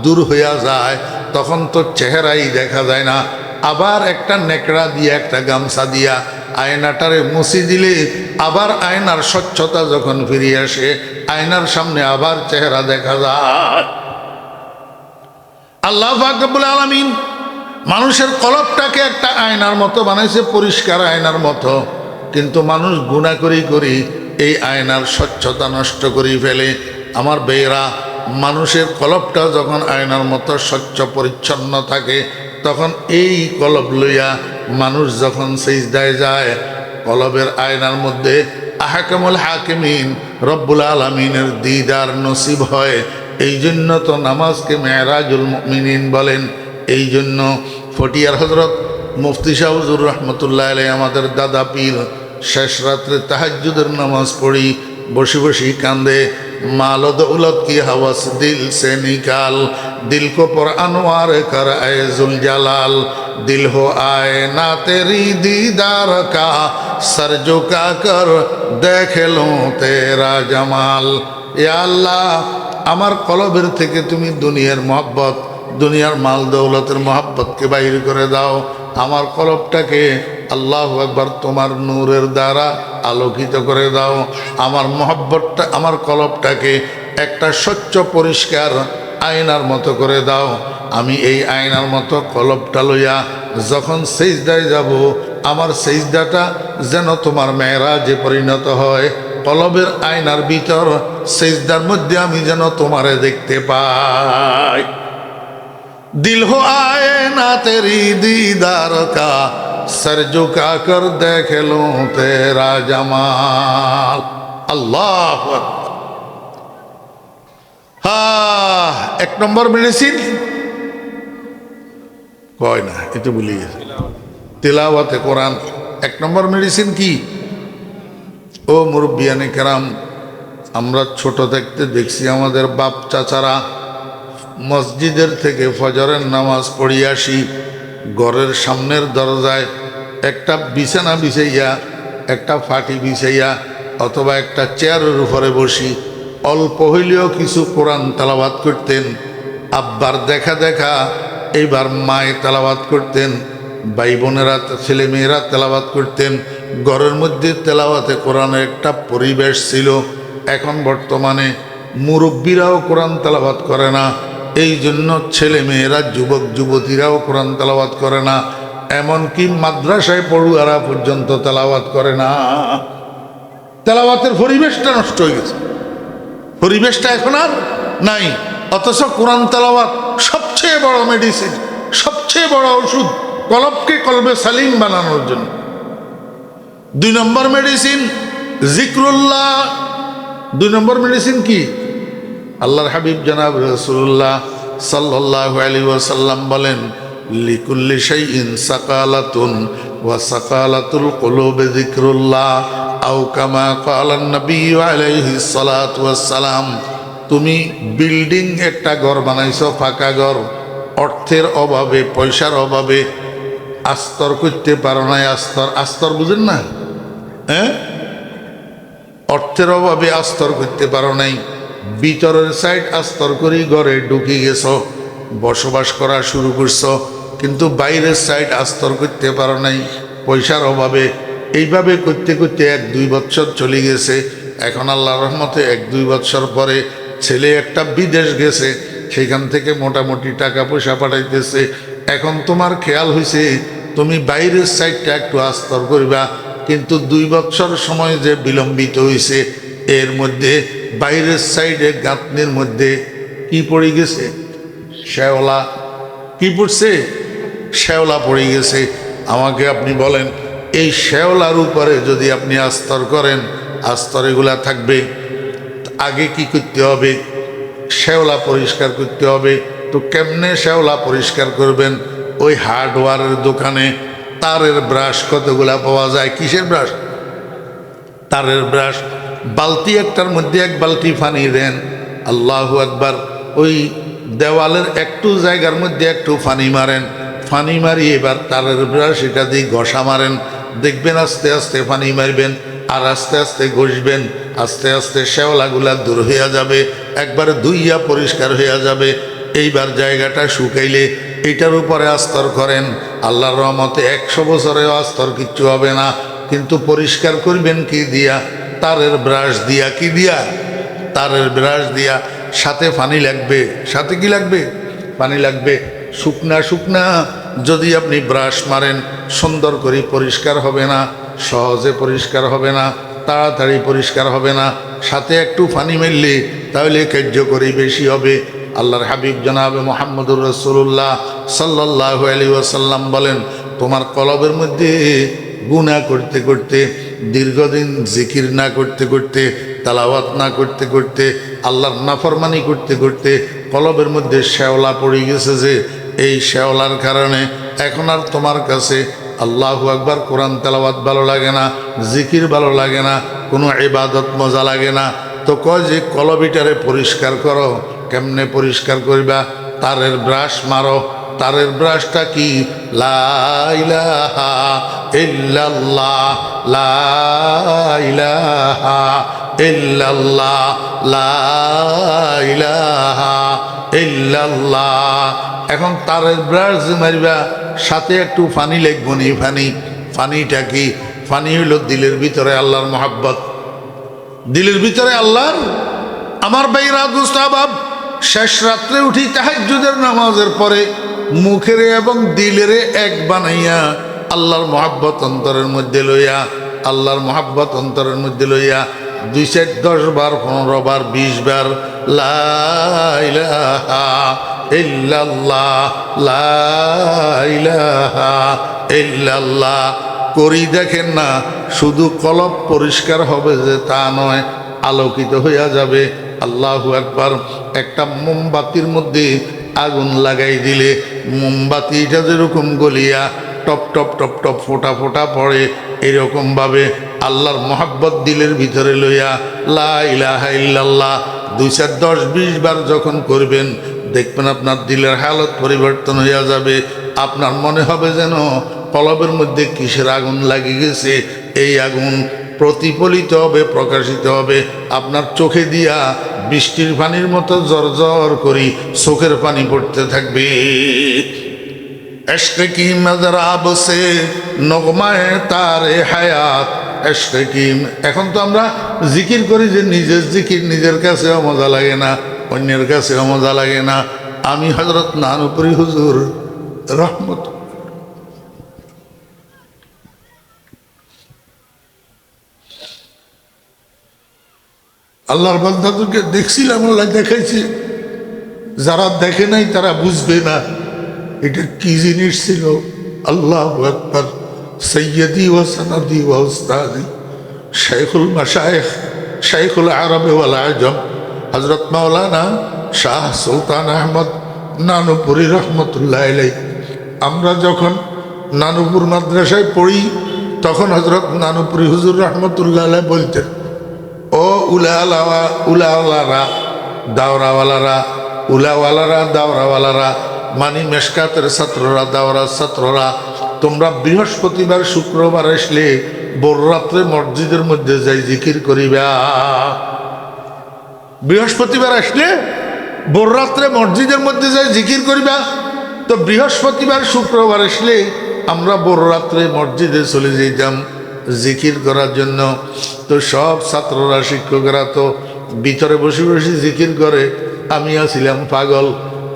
A: দূর হইয়া যায় তখন তো চেহারাই দেখা যায় না। আবার একটা নেকড়া দিয়া একটা গামছা দিয়া আয়নাটারে মুছি দিলে আবার আয়নার স্বচ্ছতা যখন ফিরে আসে আয়নার সামনে আবার চেহারা দেখা যায়। আল্লাহ পাক রব্বুল আলামিন মানুষের কলবটাকে একটা আয়নার মতো বানাইছে, পরিষ্কার আয়নার মতো, কিন্তু মানুষ গুনাহ করি এই আয়নার স্বচ্ছতা নষ্ট করে ফেলে। আমার বেয়েরা, মানুষের কলবটা যখন আয়নার মতো স্বচ্ছ পরিচ্ছন্ন থাকে তখন এই কলব লইয়া মানুষ যখন সিজদায় যায় কলবের আয়নার মধ্যে আহকামুল হাকিমিন রব্বুল আলামিনের দিদার নসিব হয়। এই জন্য তো নামাজকে মেরাজুল মুমিনিন বলেন। এই জন্য ফটিয়ার হজরত মুফতি শাহ হুজুর রহমতুল্লাহ আলাইহি আমাদের দাদা পীর শেষ রাত্রে তাহাজ্জুদের নামাজ পড়ি বসে বসে কান্দে, মাল দৌলত কি হওয়াস দিল সে নিকাল, দিল কো পর আনোয়ার কর আয়জুল জালাল, দিল হো আয় না তেরি দীদার কা সর ঝুকা কর দেখে লো তেরা জামাল। এ আল্লাহ, আমার কলবের থেকে তুমি দুনিয়ার মহব্বত, দুনিয়ার মাল দৌলতের মহব্বতকে বাইর করে দাও। আমার কলবটাকে আল্লাহু আকবার তোমার নূরের দ্বারা আলোকিত করে দাও। আমার মহব্বতটা, আমার কলবটাকে একটা স্বচ্ছ পরিষ্কার আয়নার মতো করে দাও। আমি এই আয়নার মতো কলবটা লইয়া যখন সেজদায় যাব, আমার সেজদাটা যেন তোমার মেরাজে পরিণত হয়। কলবের আয়নার ভিতর সেজদার মধ্যে আমি যেন তোমারে দেখতে পাই। दिल हो आए ना तेरी दीदार का सर झुका कर देख लो तेरा जमाल। अल्लाह हाँ, एक नंबर मेडिसिन কয় না, এটা ভুলে গেছে। তিলাওয়াতে কোরআন এক নম্বর মেডিসিন কি? ও মুরব্বিয়ানে কেরাম, আমরা ছোট থাকতে দেখছি আমাদের বাপ চাচারা মসজিদের থেকে ফজরের নামাজ পড়িয়ে আসি, ঘরের সামনের দরজায় একটা বিছানা বিছাইয়া, একটা ফাটি বিছাইয়া অথবা একটা চেয়ারের উপরে বসি অল্প হইলেও কিছু কোরআন তেলাওয়াত করতেন। আব্বার দেখা দেখা এইবার মায়ে তেলাওয়াত করতেন, ভাই বোনেরা ছেলে মেয়েরা তেলাওয়াত করতেন। ঘরের মধ্যে তেলাওয়াতে কোরআনের একটা পরিবেশ ছিল। এখন বর্তমানে মুরব্বীরাও কোরআন তেলাওয়াত করে না, এই জন্য ছেলে মেয়েরা যুবক যুবতীরাও কোরআন তেলাওয়াত করে না, এমনকি মাদ্রাসায় পড়ুয়ারা পর্যন্ত তেলাওয়াত করে না। তেলাওয়াতের পরিবেশটা নষ্ট হয়ে গেছে, পরিবেশটা এখন আর নাই। অথচ কোরআন তেলাওয়াত সবচেয়ে বড় মেডিসিন, সবচেয়ে বড় ওষুধ কলবকে কলবে সালিম বানানোর জন্য। 2 নম্বর মেডিসিন জিক্রুল্লাহ। 2 নম্বর মেডিসিন কি? আল্লাহর হাবিব জনাব রাসূলুল্লাহ সাল্লাল্লাহু আলাইহি ওয়াসাল্লাম বলেন, লিকুল্লি শাইইন সাকালাতুন ওয়া সাকালাতুল কুলুবি যিকরুল্লাহ আও কামা ক্বালা নবী আলাইহিস সালাতু ওয়াস সালাম। তুমি বিল্ডিং একটা ঘর বানাইছো, ফাঁকা ঘর, অর্থের অভাবে, পয়সার অভাবে আস্তর করতে পারো নাই। আস্তর, আস্তর বুঝেন না? হ্যাঁ, অর্থের অভাবে আস্তর করতে পারো নাই। ভিতরের সাইড আস্তর করি ঘরে ঢুকে গেছো, বসবাস করা শুরু করছো, কিন্তু বাইরের সাইড আস্তর করতে পারো নাই পয়সার অভাবে। এইভাবে করতে করতে 1-2 বছর চলে গেছে। এখন আল্লাহর রহমতে 1-2 বছর পরে ছেলে একটা বিদেশ গেছে, সেখান থেকে মোটামুটি টাকা পয়সা পাঠাইতেছে। এখন তোমার খেয়াল হয়েছে তুমি বাইরের সাইডটা একটু আস্তর করবা, কিন্তু 2 বছর সময় যে বিলম্বিত হয়েছে, এর মধ্যে বাইরের সাইডে গাঁথনির মধ্যে কি পড়ে গেছে? শ্যাওলা। কি পড়ছে? শ্যাওলা পড়ে গেছে। আমাকে আপনি বলেন, এই শ্যাওলার উপরে যদি আপনি আস্তর করেন, আস্তর এগুলা থাকবে। আগে কি করতে হবে? শ্যাওলা পরিষ্কার করতে হবে। তো কেমনে শ্যাওলা পরিষ্কার করবেন? ওই হার্ডওয়্যারের দোকানে তারের ব্রাশ কতগুলা পাওয়া যায়। কিসের ব্রাশ? তারের ব্রাশ। বালতি একটার মধ্যে 1 বালতি পানি দেন, আল্লাহু আকবার। ওই দেওয়ালের একটু জায়গার মধ্যে একটু পানি মারেন, পানি মারি এবার তারের ব্রাশ এটা দিয়ে ঘষা মারেন, দেখবেন আস্তে আস্তে পানি মারবেন, আর আস্তে আস্তে ঘষবেন, আস্তে আস্তে শ্যাওলাগুলা দূর হইয়া যাবে, একবারে ধুইয়া পরিষ্কার হইয়া যাবে। এইবার জায়গাটা শুকাইলে এটার উপরে আস্তর করেন, আল্লাহর রহমতে 100 বছরেও আস্তর কিচ্ছু হবে না। কিন্তু পরিষ্কার করবেন কি দিয়া? তারের ব্রাশ দিয়া। কি দিয়া? তারের ব্রাশ দিয়া। সাথে পানি লাগবে। সাথে কি লাগবে? পানি লাগবে। শুকনা শুকনা যদি আপনি ব্রাশ মারেন সুন্দর করে পরিষ্কার হবে না, সহজে পরিষ্কার হবে না, তাড়াতাড়ি পরিষ্কার হবে না। সাথে একটু পানি মেললে তাহলে কার্যকরী বেশি হবে। আল্লাহর হাবিব জনাবে মুহাম্মদুর রাসূলুল্লাহ সাল্লাল্লাহু আলাইহি ওয়াসাল্লাম বলেন, তোমার কলবের মধ্যে গুনাহ করতে করতে, দীর্ঘদিন জিকির না করতে করতে, তালাওয়াত না করতে করতে, আল্লাহর নাফরমানি করতে করতে কলবের মধ্যে শ্যাওলা পড়ে গেছে, যে এই শ্যাওলার কারণে এখন আর তোমার কাছে আল্লাহু আকবার কোরআন তেলাওয়াত ভালো লাগে না, জিকির ভালো লাগে না, কোনো ইবাদত মজা লাগে না। তো কয় যে কলবিটারে পরিষ্কার করো। কেমনে পরিষ্কার করিবা? তারের ব্রাশ মারো। তারের ব্রাশটা কি? লা ইলাহা ইল্লাল্লাহ, লা ইলাহা ইল্লাল্লাহ, লা ইলাহা ইল্লাল্লাহ। এখন তারের ব্রাশ যে মারিবা, সাথে একটু পানি লাগবো নি। পানিটা কি? পানি হইল দিলের ভিতরে আল্লাহর মহাব্বত, দিলের ভিতরে আল্লাহর। আমার ভাইরা দোস্ত আহবাব, শেষ রাত্রে উঠি তাহাজ্জুদের নামাজের পরে মুখেরে এবং দিলেরে এক বানাইয়া আল্লাহর মহাব্বত অন্তরের মধ্যে লইয়া, আল্লাহর মহাব্বত অন্তরের মধ্যে লইয়া 2 4 10 বার 15 বার 20 বার লা ইলাহা ইল্লাল্লাহ, লা ইলাহা ইল্লাল্লাহ করি। দেখেন না, শুধু কলব পরিষ্কার হবে যে তা নয়, আলোকিত হইয়া যাবে। আল্লাহু আকবার। একটা মোমবাতির মধ্যে আগুন লাগাই দিলে মোমবাতিটা যেরকম গলিয়া টপ টপ টপ টপ ফোটা ফোটা পড়ে, এরকমভাবে আল্লাহর মহাব্বত দিলের ভিতরে লইয়া লা ইলাহা ইল্লাল্লাহ 2 4 10 20 বার যখন করবেন, দেখবেন আপনার দিলের হালত পরিবর্তন হইয়া যাবে। আপনার মনে হবে যেন কলবের মধ্যে কিসের আগুন লাগি গেছে। এই আগুন প্রতিফলিত হবে, প্রকাশিত হবে আপনার চোখে দিয়া, বৃষ্টির পানির মতো জর্জর করি চোখের পানি পড়তে থাকবে। ইশক কি মজরাব সে নগমায়ে তারে হায়াত, ইশক কি। এখন তো আমরা জিকির করি যে নিজের জিকির নিজের কাছেও মজা লাগে না, অন্যের কাছেও মজা লাগে না। আমি হযরত নানুপুরি হুজুর রহমত আল্লাহর বান্দাদেরকে দেখছিলাম, আল্লাহ দেখাইছে। যারা দেখে নাই তারা বুঝবে না এটা কি জিনিস ছিল। আল্লাহু আকবার। সৈয়দি ওয়া সনদি ওয়া উস্তাদি শাইখুল মাশায়েখ, শাইখুল আরব ওয়াল আজম, হযরত মাওলানা শাহ সুলতান আহমদ নানুপুরি রহমতুল্লাহ আলাইহি। আমরা যখন নানুপুর মাদ্রাসায় পড়ি তখন হযরত নানুপুরি হুজুর রহমতুল্লাহ আলাইহি বলতেন, ও উলাওয়ালারা, দাওরাওয়ালারা, উলাওয়ালারা, দাওরাওয়ালারা, মানি মেশকাতের ছাত্ররা, দাওরার ছাত্ররা, তোমরা বৃহস্পতিবার শুক্রবার আসলে ভোর রাত্রে মসজিদের মধ্যে যাই জিকির করিবা। বৃহস্পতিবার আসলে ভোর রাত্রে মসজিদের মধ্যে যাই জিকির করিবা। তো বৃহস্পতিবার শুক্রবার আসলে আমরা ভোর রাত্রে মসজিদে চলে যেতাম জিকির করার জন্য। তো সব ছাত্ররা, শিক্ষকরা তো ভিতরে বসে বসে জিকির করে, আমি আসছিলাম পাগল।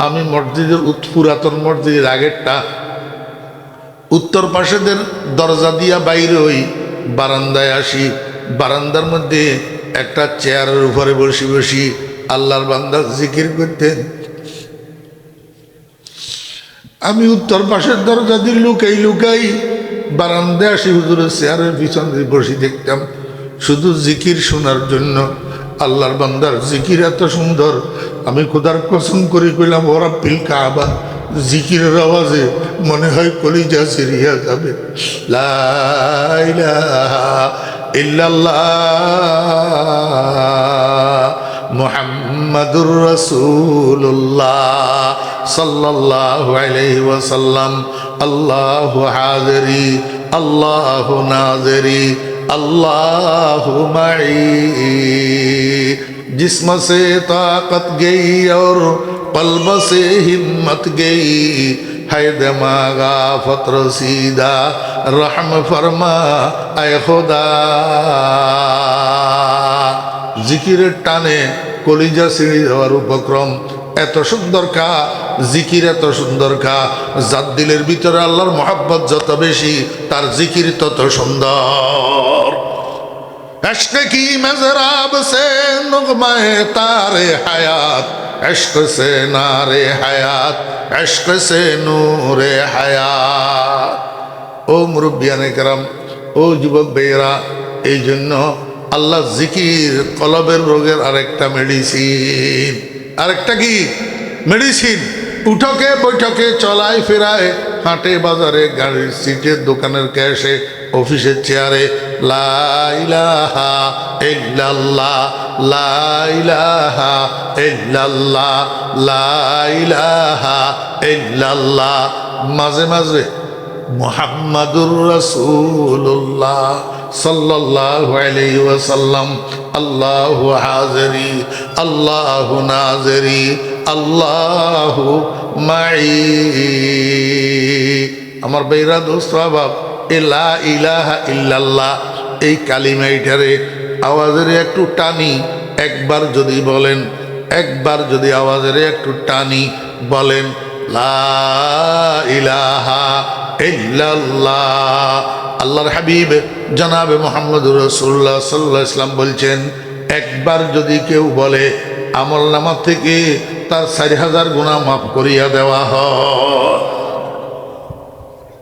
A: আমি মসজিদের পুরাতন মসজিদের আগেরটা উত্তর পাশেদের দরজা দিয়া বাইরে হই, বারান্দায় আসি। বারান্দার মধ্যে একটা চেয়ারের উপরে বসে বসি আল্লাহর বান্দা জিকির করতেন। আমি উত্তর পাশের দরজা দিয়ে লুকাই লুকাই বারান্দায় আসি, হুজুরের চেয়ারের পিছনে বসে দেখতাম শুধু জিকির শোনার জন্য। আল্লাহর বান্দার জিকির এত সুন্দর, আমি খোদার কসম করে কইলাম ওরা পিল কাবা, জিকিরের আওয়াজে মনে হয় কলিজা সিরিয়া যাবে। লা ইলাহা ইল্লাল্লাহ মুহাম্মাদুর রাসূলুল্লাহ সাল্লাল্লাহু আলাইহি ওয়াসাল্লাম। আল্লাহু হাজিরি আল্লাহু নাজিরি अल्लाहु मई। जिस्म से ताकत गई और कल्ब से हिम्मत गई, है दिमागा फत्र सीधा रहम फरमा ऐ खुदा। জিকিরের টানে কলিজা ছিঁড়ে দেওয়ার উপক্রম। এত সুন্দর কা জিকির, এত সুন্দর কা, যার দিলের ভিতরে আল্লাহর মহাব্বত যত বেশি তার জিকির তত সুন্দর। इश्क की मज़राब से नुग़्मा-ए तारे हयात, इश्क से नारे हयात, इश्क से नूरे हयात। ओ मुरब्बियाने करम, ओ যুবক ভাইয়েরা, এই জন্য আল্লাহ জিকির কলবের রোগের আরেকটা মেডিসিন। আরেকটা কি মেডিসিন? উঠকে বৈঠকে, চলায় ফেরায়, হাটে বাজারে, গাড়ির সিটে, দোকানের ক্যাশে, অফিসের চেয়ারে, লা ইলাহা ইল্লাল্লাহ, লা ইলাহা ইল্লাল্লাহ, লা ইলাহা ইল্লাল্লাহ। মাঝে মাঝে মুহাম্মাদুর রাসূলুল্লাহ সাল্লাল্লাহু আলাইহি ওয়াসাল্লাম, আল্লাহু হাজিরি, আল্লাহু নাজিরি, আল্লাহু মাই। আমার বেরা দোস্ত বাপ, লা ইলাহা ইল্লাল্লাহ এই কালিমাইটারে আওয়াজের একটু টানি একবার যদি বলেন, একবার যদি আওয়াজের একটু টানি বলেন লা ইলাহা ইল্লাল্লাহ। আল্লাহর হাবিব জনাবে মুহাম্মদুর রাসূলুল্লাহ সাল্লাল্লাহু আলাইহি ওয়াসাল্লাম বলছেন, একবার যদি কেউ বলে আমলনামা থেকে তার 4000 গুনাহ মাফ করিয়া দেওয়া হয়।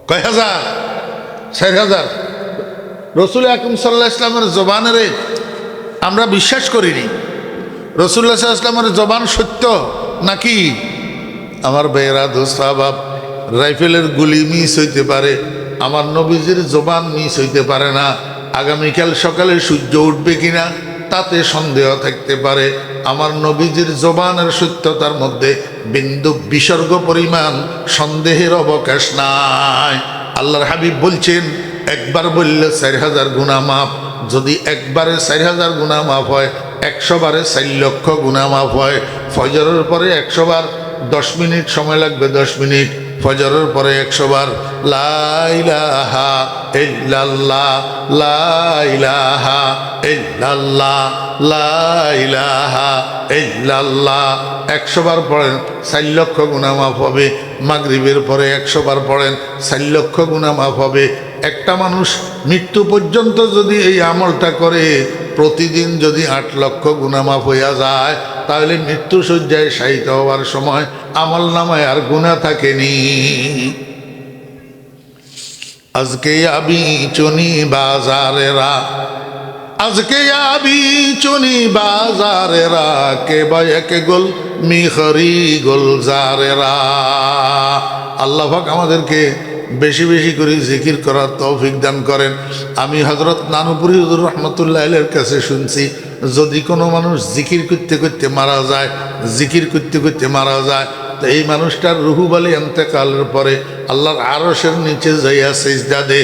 A: কয় হাজার? 4000। রসুল আকরাম সাল্লাল্লাহু আলাইহি ওয়াসাল্লামের জবানেরে আমরা বিশ্বাস করিনি। রাসূলুল্লাহ সাল্লাল্লাহু আলাইহি ওয়াসাল্লামের জবান সত্য নাকি? আমার বেয়েরা দোস্ত বাপ, রাইফেলের গুলি মিস হইতে পারে, আমার নবীজির জবান মিস হইতে পারে না। আগামীকাল সকালে সূর্য উঠবে কিনা তাতে সন্দেহ থাকতে পারে। আমার নবীজির জবানের সত্যতার মধ্যে বিন্দু বিসর্গ পরিমাণ সন্দেহের অবকাশ নাই। আল্লাহর হাবিব বলছেন, একবার বললে 4000 গুনাহ মাফ। যদি একবারে 4000 গুনাহ মাফ হয়, 100 বারে 4 লক্ষ গুনাহ মাফ হয়। ফজরের পরে 100 বার 10 মিনিট সময় লাগবে, 10 মিনিট। ফজরের পরে 100 বার লা ইলাহা ইল্লাল্লাহ, লা ইলাহা ইল্লাল্লাহ, লা ইলাহা ইল্লাল্লাহ 100 বার পড়েন, 4 লক্ষ গুনাহ মাফ হবে। মাগরিবের পরে 100 বার পড়েন, 4 লক্ষ গুনাহ মাফ হবে। একটা মানুষ মৃত্যু পর্যন্ত যদি এই আমলটা করে, প্রতিদিন যদি 8 লক্ষ গুনাহ মাফ হইয়া যায়, তাহলে মৃত্যু শয্যায় শায়িত হওয়ার সময় আমল নামায় আর গুনাহ থাকেনি। আজকে আবি চুনি বাজারেরা, আজকে আবি চুনি বাজারেরা, কে বায়ক গোল মিখরি গুলজারেরা। আল্লাহ পাক আমাদেরকে বেশি বেশি করে জিকির করার তৌফিক দান করেন। আমি হযরত নানুপুরি হুজুর রহমতুল্লাহ আলাইহির কাছে শুনছি, যদি কোনো মানুষ জিকির করতে করতে মারা যায়, জিকির করতে করতে মারা যায়, তো এই মানুষটার রুহু বলে ইন্তেকালের পরে আল্লাহর আরশের নিচে যাইয়া সিজদা দে।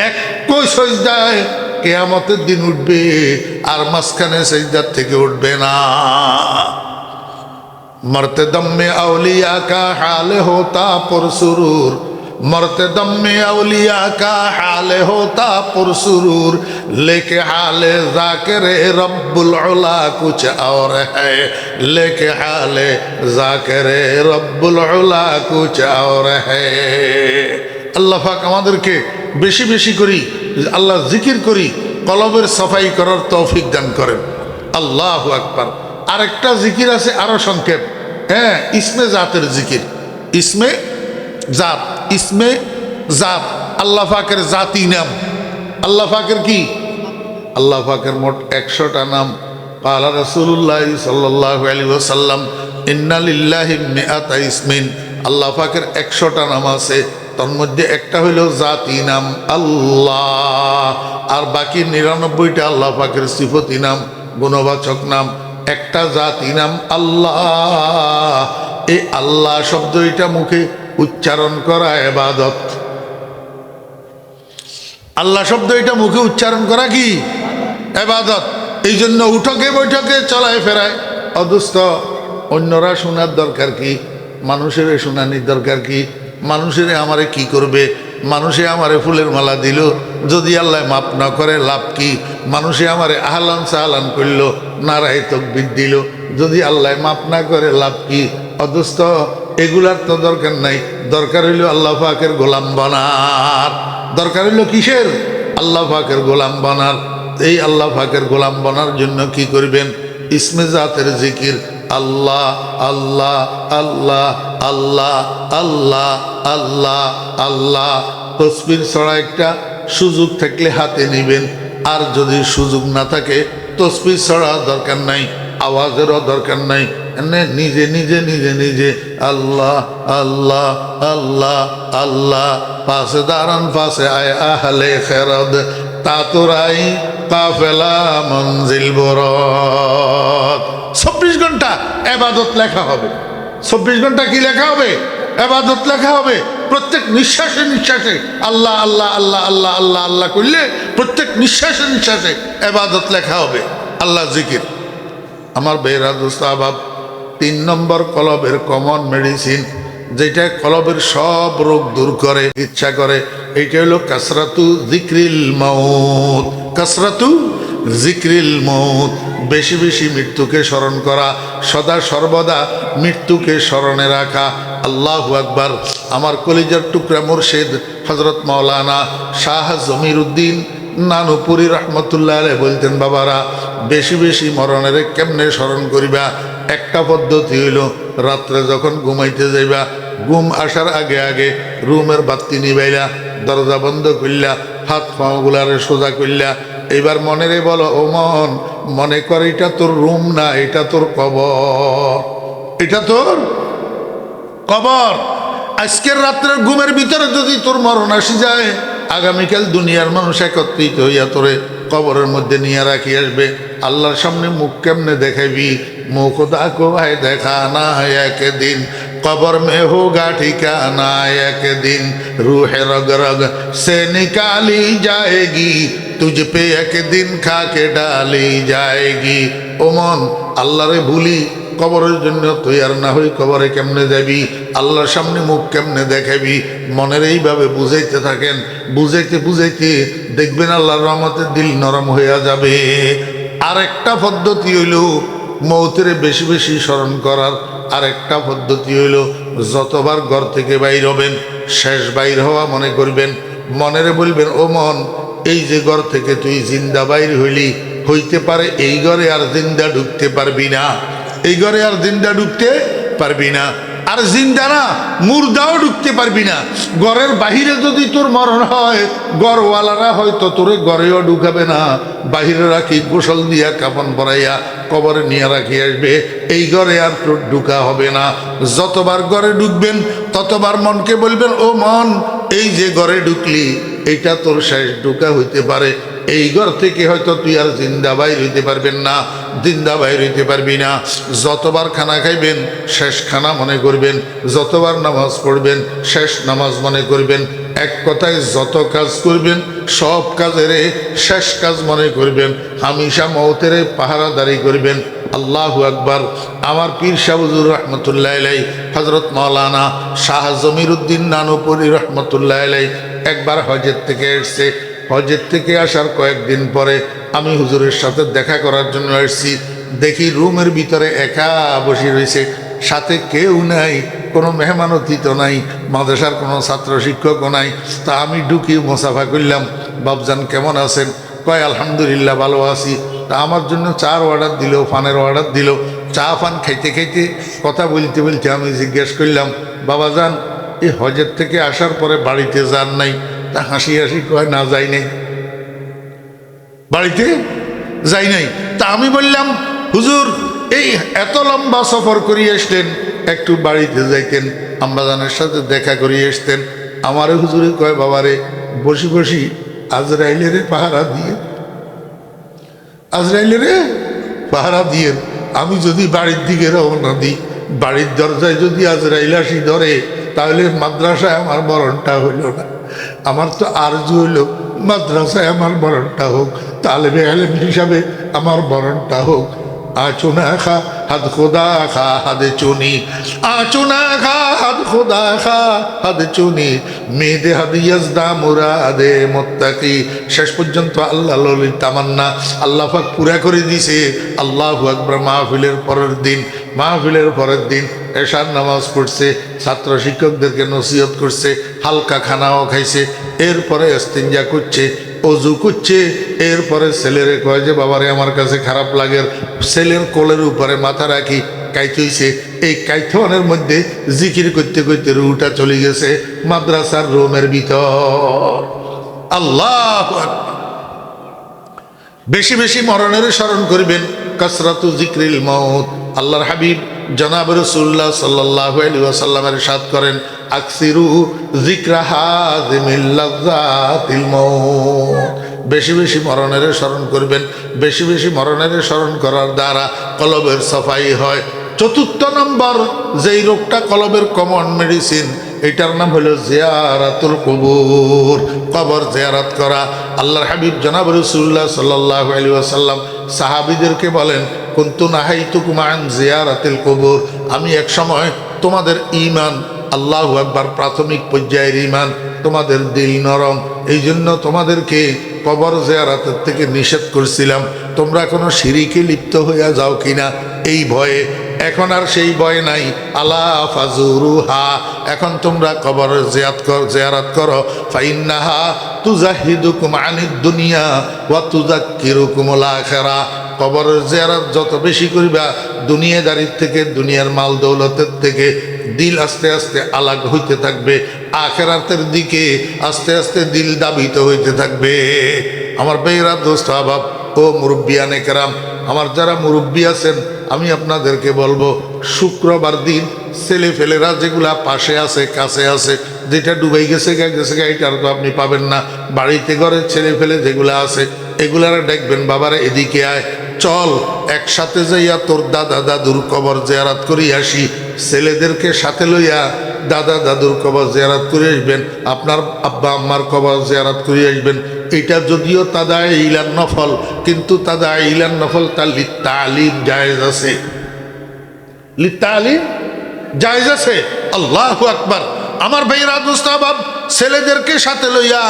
A: একই সিজদায় কিয়ামতের দিন উঠবে, আর মাঝখানে সিজদার থেকে উঠবে না। मरते दम में औलिया का हाल होता पुरसुरूर, मरते दम में औलिया का हाल होता पुरसुरूर, लेके हाल जाकिर रब्बुल उला कुछ और है, लेके हाल जाकिर रब्बुल उला कुछ और है। আল্লাহ পাক আমাদেরকে বেশি বেশি করি আল্লাহ জিকির করি, কলবের সাফাই করার তৌফিক দান করেন। আল্লাহু আকবার। আরেকটা জিকির আছে আরো সংক্ষেপ, হ্যাঁ, ইসমে জাতের জিকির। ইসমে জাত, ইসমে জাত আল্লাহ পাকের জাতি নাম। আল্লাহ পাকের কি? আল্লাহ পাকের মোট 100টা নাম। قال রাসূলুল্লাহ সাল্লাল্লাহু আলাইহি ওয়াসাল্লাম, ইন্না লিল্লাহি মিআতা ইসমিন। আল্লাহ পাকের 100টা নাম আছে, তার মধ্যে একটা হইল জাতি নাম আল্লাহ, আর বাকি 99টা আল্লাহ পাকের সিফতি নাম, গুণবাচক নাম। একটা জাতি নাম আল্লাহ। এই আল্লাহ শব্দ এটা মুখে উচ্চারণ করা ইবাদত। আল্লাহ শব্দ এটা মুখে উচ্চারণ করা কি ইবাদত। এই জন্য উঠকে বৈঠকে চলায় ফেরায় অদুস্থ অন্যরা শোনার দরকার কি, মানুষের শোনানির দরকার কি, মানুষের আমারে কি করবে, মানুষে আমারে ফুলের মালা দিল, যদি আল্লাহ মাপ না করে লাভ কি, মানুষে আমারে আহলান সাহলান করলো, নারায় তকবীর দিল, যদি আল্লাহ মাপ না করে লাভ কি। অদুস্থ এগুলার তো দরকার নাই, দরকার হইল আল্লাহ পাকের গোলাম বানার। দরকার হইল কিসের? আল্লাহ পাকের গোলাম বানার। এই আল্লাহ পাকের গোলাম বানার জন্য কি করবেন? ইসমে জাতের জিকির, আল্লাহ আল্লাহ আল্লাহ আল্লাহ আল্লাহ আল্লাহ আল্লাহ। তসবির ছড়া একটা সুযোগ থাকলে হাতে নেবেন, আর যদি সুযোগ না থাকে তসবির ছড়া দরকার নাই, আওয়াজেরও দরকার নাই, নিজে নিজে নিজে নিজে আল্লাহ আল্লাহ আল্লাহ আল্লাহ। পাশে দাঁড়ান পাশে আয় আহলে খেরদ তাতুরাই কাফেলা মঞ্জিল বরত। 24 ঘন্টা ইবাদত লেখা হবে। 24 ঘন্টা কি লেখা হবে? ইবাদত লেখা হবে। প্রত্যেক নিঃশ্বাসে নিঃশ্বাসে আল্লাহ আল্লাহ আল্লাহ আল্লাহ আল্লাহ আল্লাহ করলে প্রত্যেক নিঃশ্বাসে নিঃশ্বাসে ইবাদত লেখা হবে, আল্লাহ জিকির। আমার বেহরা দোস্ত আবাব, 3 নম্বর কলবের কমন মেডিসিন, যেটা কলবের সব রোগ দূর করে, ইচ্ছা করে, এইটা হলো কাসরাতু যিকরিল মাউত। কাসরাতু যিকরিল মাউত, বেশি বেশি মৃত্যুকে স্মরণ করা, সদা সর্বদা মৃত্যুকে স্মরণে রাখা। আল্লাহু আকবার। আমার কলিজার টুকরা মুর্শিদ হযরত মাওলানা শাহ জমির উদ্দিন নানুপুরি রহমতুল্লাহ আলাইহি বলতেন, বাবারা বেশি বেশি মরণের কেমনে স্মরণ করিবা? একটা পদ্ধতি হইল, রাত্রে যখন ঘুমাইতে যাইবা, ঘুম আসার আগে আগে রুমের বাতি নিবাইলা, দরজা বন্ধ করলা, হাত পাগুলারে সোজা করলা, এইবার মনেরে বলো, ও মন, মনে কর এটা তোর রুম না, এটা তোর কবর, এটা তোর কবর। আজকের রাত্রের ঘুমের ভিতরে যদি তোর মরণ আসি যায়, আগামীকাল দুনিয়ার মানুষ একত্রিত হইয়া তোরে কবরের মধ্যে নিয়ে রাখি আসবে। আল্লাহর সামনে মুখ কেমনে দেখাবি? মুখ খোদা ভাই দেখা না একদিন, কবর মে হোগা ঠিকানা একদিন, রুহে রগ রগ সে নিকালি যায়গি, তুঝ পে একদিন খাকে ডালি যায়গি। ও মন, আল্লাহরে ভুলি কবরের জন্য তৈয়ার না হই, কবরে কেমনে যাবি? আল্লাহর সামনে মুখ কেমনে দেখাবি? মনের এইভাবে বুঝাইতে থাকেন, বুঝাইতে বুঝাইতে দেখবেন আল্লাহর রহমতে দিল নরম হইয়া যাবে। আর একটা পদ্ধতি হইল মৌতের বেশি বেশি স্মরণ করার। আর একটা পদ্ধতি হইল, যতবার ঘর থেকে বাইর হবেন, শেষ বাইর হওয়া মনে করবেন, মনেরে বলবেন, ও মন, এই যে ঘর থেকে তুই জিন্দা বাইর হইলি, হইতে পারে এই ঘরে আর জিন্দা ঢুকতে পারবি না, এই ঘরে আর জিন্দা ঢুকতে পারবি না, আর জিন্দা না মুর্দাও ঢুকতে পারবি না। ঘরের বাহিরে যদি তোর মরণ হয়, ঘরওয়ালারা হয়তো তোরে ঘরেও ঢুকাবে না, বাহিরে রাখি গোসল দিয়া কাপড় পরাইয়া কবরে নিয়ে রাখি আসবে, এই ঘরে আর তোর ঢুকা হবে না। যতবার ঘরে ঢুকবেন ততবার মনকে বলবেন, ও মন, এই যে ঘরে ঢুকলি এইটা তোর শেষ ঢুকা হইতে পারে, এই ঘর থেকে হয়তো তুই আর জিন্দা বাইর হইতে পারবেন না, জিন্দা বাইর হইতে পারবি না। যতবার খানা খাইবেন শেষ খানা মনে করবেন, যতবার নামাজ পড়বেন শেষ নামাজ মনে করবেন। এক কথায় যত কাজ করবেন সব কাজের শেষ কাজ মনে করবেন, হামেশা মওতের পাহারাদারি করবেন। আল্লাহু আকবার। আমার পীর শাহ হুজুর রহমতুল্লাহ আলাইহি হযরত মাওলানা শাহ জমির উদ্দিন নানুপুরি রহমতুল্লাহ আলাইহি একবার হজের থেকে এসছে। হজের থেকে আসার কয়েকদিন পরে আমি হুজুরের সাথে দেখা করার জন্য এসেছি। দেখি রুমের ভিতরে একা বসে রয়েছে, সাথে কেউ নাই, কোনো মেহমান অতিথি নাই, মাদ্রাসার কোনো ছাত্র শিক্ষকও নাই। তা আমি ঢুকি মোসাফা করলাম, বাবজান কেমন আছেন? কয় আলহামদুলিল্লাহ ভালো আছি। তা আমার জন্য চার অর্ডার দিল, পানের অর্ডার দিল। চা পান খাইতে খাইতে কথা বলতে বলতে আমি জিজ্ঞেস করলাম, বাবাজান এই হজের থেকে আসার পরে বাড়িতে যান নাই? তা হাসি হাসি কয়, না যাই নাই, বাড়িতে যাই নাই। তা আমি বললাম, হুজুর এই এত লম্বা সফর করিয়ে আসলেন, একটু বাড়িতে যাইতেন, আম্মাজানের সাথে দেখা করিয়ে আসতেন। আমারে হুজুরে কয়, বাবারে বসি বসি আজরাইলের পাহারা দিয়ে, আজরাইলের পাহারা দিয়ে আমি যদি বাড়ির দিকে রওনা দিই, বাড়ির দরজায় যদি আজরাইল আসি ধরে, তাহলে মাদ্রাসায় আমার মরণটা হইল না। আমার তো আরজু হইল মাদ্রাসায় আমার মরণটা হোক, তালেবে আলেম হিসাবে আমার মরণটা হোক। আচুনা খা হাত খোদা খা হাদে চুনি, আচুনা খা হাত খোদা খা হাদে চুনি, মেয়েদে হাদ ইয়াজদা মুরাদে মুত্তাকি। শেষ পর্যন্ত আল্লাহ ললিত তামান্না আল্লাহ পাক পুরা করে দিছে। আল্লাহু আকবার। মাহফিলের পরের দিন এশার নামাজ পড়ছে, ছাত্র শিক্ষকদেরকে নসিহত করছে, হালকা খানাও খাইছে, এরপরে ইস্তিনজা করছে, অজু করছে। এরপরে ছেলেরে কয় যে বাবারে আমার কাছে খারাপ লাগে, ছেলের কোলের উপরে মাথা রাখি কাইতেছে। এই কাইথনের মধ্যে জিকির করতে করতে রুটা চলে গেছে মাদ্রাসার রুমের ভিতর। আল্লাহ বেশি বেশি মরণের স্মরণ করবেন। কাসরাতু জিক্রিল মউত। আল্লাহর হাবিব জনাব রাসূলুল্লাহ সাল্লাল্লাহু আলাইহি ওয়াসাল্লামের ইরশাদ করেন, আকসিরু যিকরা হাযিমিল লাযযাতিল মউত। বেশি বেশি মরণের স্মরণ করবেন। বেশি বেশি মরণের স্মরণ করার দ্বারা কলবের সাফাই হয়। চতুর্থ নম্বর যেই রোগটা কলবের কমন মেডিসিন, এটার নাম হলো জিয়ারাতুল কুবুর, কবর জিয়ারত করা। আল্লাহর হাবিব জনাব রাসূলুল্লাহ সাল্লাল্লাহু আলাইহি ওয়াসাল্লাম সাহাবীদেরকে বলেন, কুনতু নাহাইতুকুম আন জিয়ারাতিল কুবুর। আমি এক সময় তোমাদের ঈমান, আল্লাহু আকবার, প্রাথমিক পর্যায়ের ঈমান, তোমাদের দিল নরম, এই জন্য তোমাদেরকে কবর জিয়ারতের থেকে নিষেধ করছিলাম। তোমরা কোনো শিরিকে লিপ্ত হইয়া যাও কিনা এই ভয়ে। এখন আর সেই ভয় নাই। আলা ফাজুরুহা, এখন তোমরা কবর জিয়ারত করো। ফাইন্নাহা তুজাহিদুকুম আনিদ দুনিয়া ওয়া তুযাক্কিরুকুমুল আখিরা। কবরের জিয়ারত যত বেশি করিবা, দুনিয়াদারির থেকে, দুনিয়ার মাল দৌলতের থেকে দিল আস্তে আস্তে আলাগ হইতে থাকবে, আখিরাতের দিকে আস্তে আস্তে দিল দাবিত হইতে থাকবে। আমার ভাইরা, দোস্ত আহবাব ও মুরব্বিয়ানে কেরাম, আমার যারা মুরব্বী আছেন, আমি আপনাদেরকে বলবো, শুক্রবার দিন ছেলে ফেলেরা যেগুলা পাশে আছে, কাছে আছে, যেটা ডুবাই গেছে গা এটার তো আপনি পাবেন না। বাড়িতে ঘরে ছেলে ফেলে যেগুলা আছে, এগুলারা দেখবেন, বাবারা এদিকে আয়, চল একসাথে যাইয়া তোর দাদা দাদুর কবর জিয়ারত করি আসি। ছেলেদেরকে সাথে লইয়া দাদা দাদুর কবর জিয়ারত করে আসবেন, আপনার আব্বা আম্মার কবর জিয়ারত করে আসবেন। এটা যদিও তাদা ইলান নফল, কিন্তু তাদা ইলান নফল তার লিত্তালিম জায়েজ আছে, লিত্তালিম জায়েজ আছে। আল্লাহু আকবার। আমার ভাইরা, দোস্ত আহবাব, ছেলেদেরকে সাথে লইয়া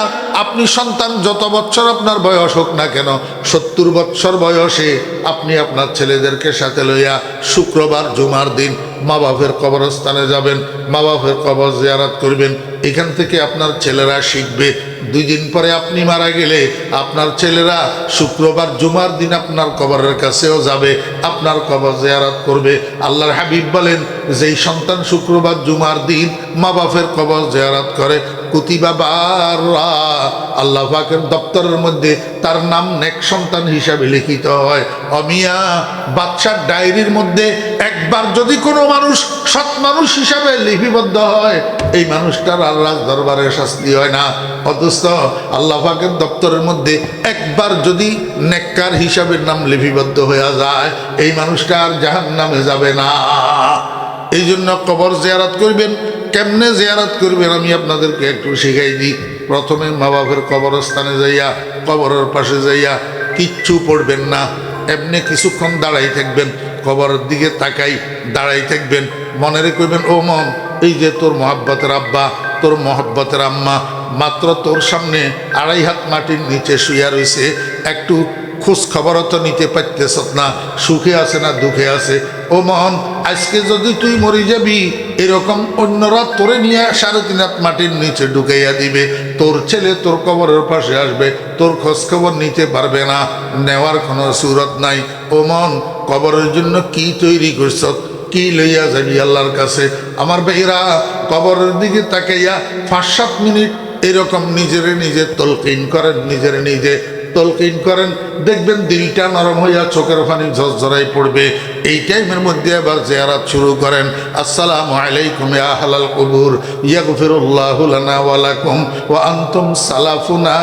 A: আপনি সন্তান যত বছর আপনার বয়স হোক না কেন, 70 বছর বয়সে আপনি আপনার ছেলেদেরকে সাথে লইয়া শুক্রবার জুমার দিন মা বাপের কবরস্থানে যাবেন, মা বাপের কবর জিয়ারত করবেন। এখান থেকে আপনার ছেলেরা শিখবে। 2 দিন পরে আপনি মারা গেলে আপনার ছেলেরা শুক্রবার জুমার দিন আপনার কবরের কাছেও যাবে, আপনার কবর জিয়ারত করবে। আল্লাহর হাবিব বলেন, যেই সন্তান শুক্রবার জুমার দিন মা বাপের কবর জিয়ারত করে, কুতিবা বাররা, আল্লাহ পাকের দপ্তরের মধ্যে তার নাম নেক সন্তান হিসাবে লিখিত হয়। অমিয়া, বাদশার ডায়েরির মধ্যে একবার যদি কোনো মানুষ সৎ মানুষ হিসাবে লিপিবদ্ধ হয়, এই জাহান্নামীটার আল্লাহর দরবারে শাস্তি হয় না। অথচ আল্লাহ পাকের দপ্তরের মধ্যে একবার যদি নেককার হিসাবে নাম লিপিবদ্ধ হয়ে যায়, এই মানুষটা আর জাহান্নামে যাবে না। এই জন্য কবর জিয়ারত করবেন। কেমনে জিয়ারত করবেন আমি আপনাদেরকে একটু শিখাই দিই। প্রথমে মা বাপের কবরস্থানে যাইয়া, কবরের পাশে যাইয়া কিচ্ছু পড়বেন না, এমনি কিছুক্ষণ দাঁড়াই থাকবেন, কবরের দিকে তাকাই দাঁড়াই থাকবেন। মনে রেখবেন, ও মন, এই যে তোর মহাব্বতের আব্বা, তোর মহাব্বতের আম্মা মাত্র তোর সামনে 2.5 হাত মাটির নিচে শুইয়া রয়েছে, একটু খোঁজ খবরও তো নিতে পারতেছ না, সুখে আছে না দুঃখে আছে। ও মন, আজকে যদি তুই মরে যাবি, এরকম অন্যরা তোরে নিয়ে 3.5 হাত মাটির নিচে ঢুকাইয়া দিবে, তোর ছেলে তোর কবরের পাশে আসবে, তোর খোঁজ খবর নিতে পারবে না, নেওয়ার কোনো সুরত নাই। ও মন, কবরের জন্য কি তৈরি করছ, কি লইয়া যাবি আল্লাহর কাছে? আমার ভাইরা, কবরের দিকে তাকাইয়া 5-7 মিনিট এরকম নিজেরে নিজে তলকিন করেন, নিজেরে নিজে তলকিন করেন, দেখবেন দিলটা নরম হইয়া চোখের পানি ঝরঝরাই পড়বে। এই টাইমের মধ্যে আবার জিয়ারত শুরু করেন। আসসালামু আলাইকুম ইয়া আহলাল কুবুর, ইয়াগফিরুল্লাহু লানা ওয়া লাকুম ওয়া আনতুম সালাফুনা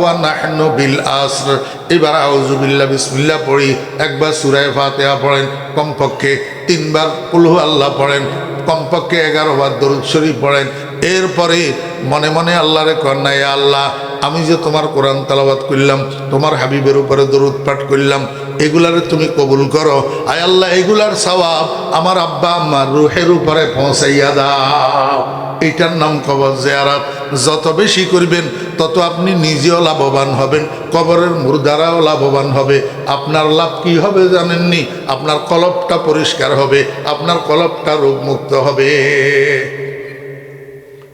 A: ওয়া নাহনু বিল আসর। এবার আউযু বিল্লাহ বিসমিল্লাহ পড়ি, একবার সূরা ফাতিহা পড়েন, কমপক্ষে 3 বার কুল হু আল্লাহ পড়েন, কমপক্ষে 11 বার দরুদ শরীফ পড়েন, এরপরে মনে মনে আল্লাহরে কন্যা, ইয়া আল্লাহ, আমি যে তোমার কোরআন তেলাওয়াত করলাম, তোমার হাবিবের উপরে দরুদ পাঠ করলাম, এগুলারে তুমি কবুল করো। আয় আল্লাহ, এগুলার সওয়াব আমার আব্বা আম্মার রুহের উপরে পৌঁছাইয়া দাও। এটার নাম কবর জিয়ারত। যত বেশি করবেন তত আপনি নিজেও লাভবান হবেন, কবরের মুর্দারাও লাভবান হবে। আপনার লাভ কি হবে জানেননি? আপনার কলবটা পরিষ্কার হবে, আপনার কলবটা রোগমুক্ত হবে।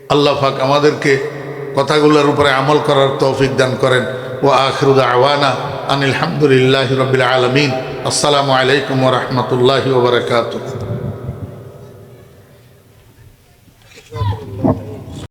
A: আল্লাহ পাক আমাদেরকে কথাগুলোর উপরে আমল করার তৌফিক দান করেন। ওয়া আখিরু দাওয়ানা আনিল হামদুলিল্লাহি রাব্বিল আলামিন। আসসালামু আলাইকুম ওয়া রাহমাতুল্লাহি ওয়া বারাকাতুহু।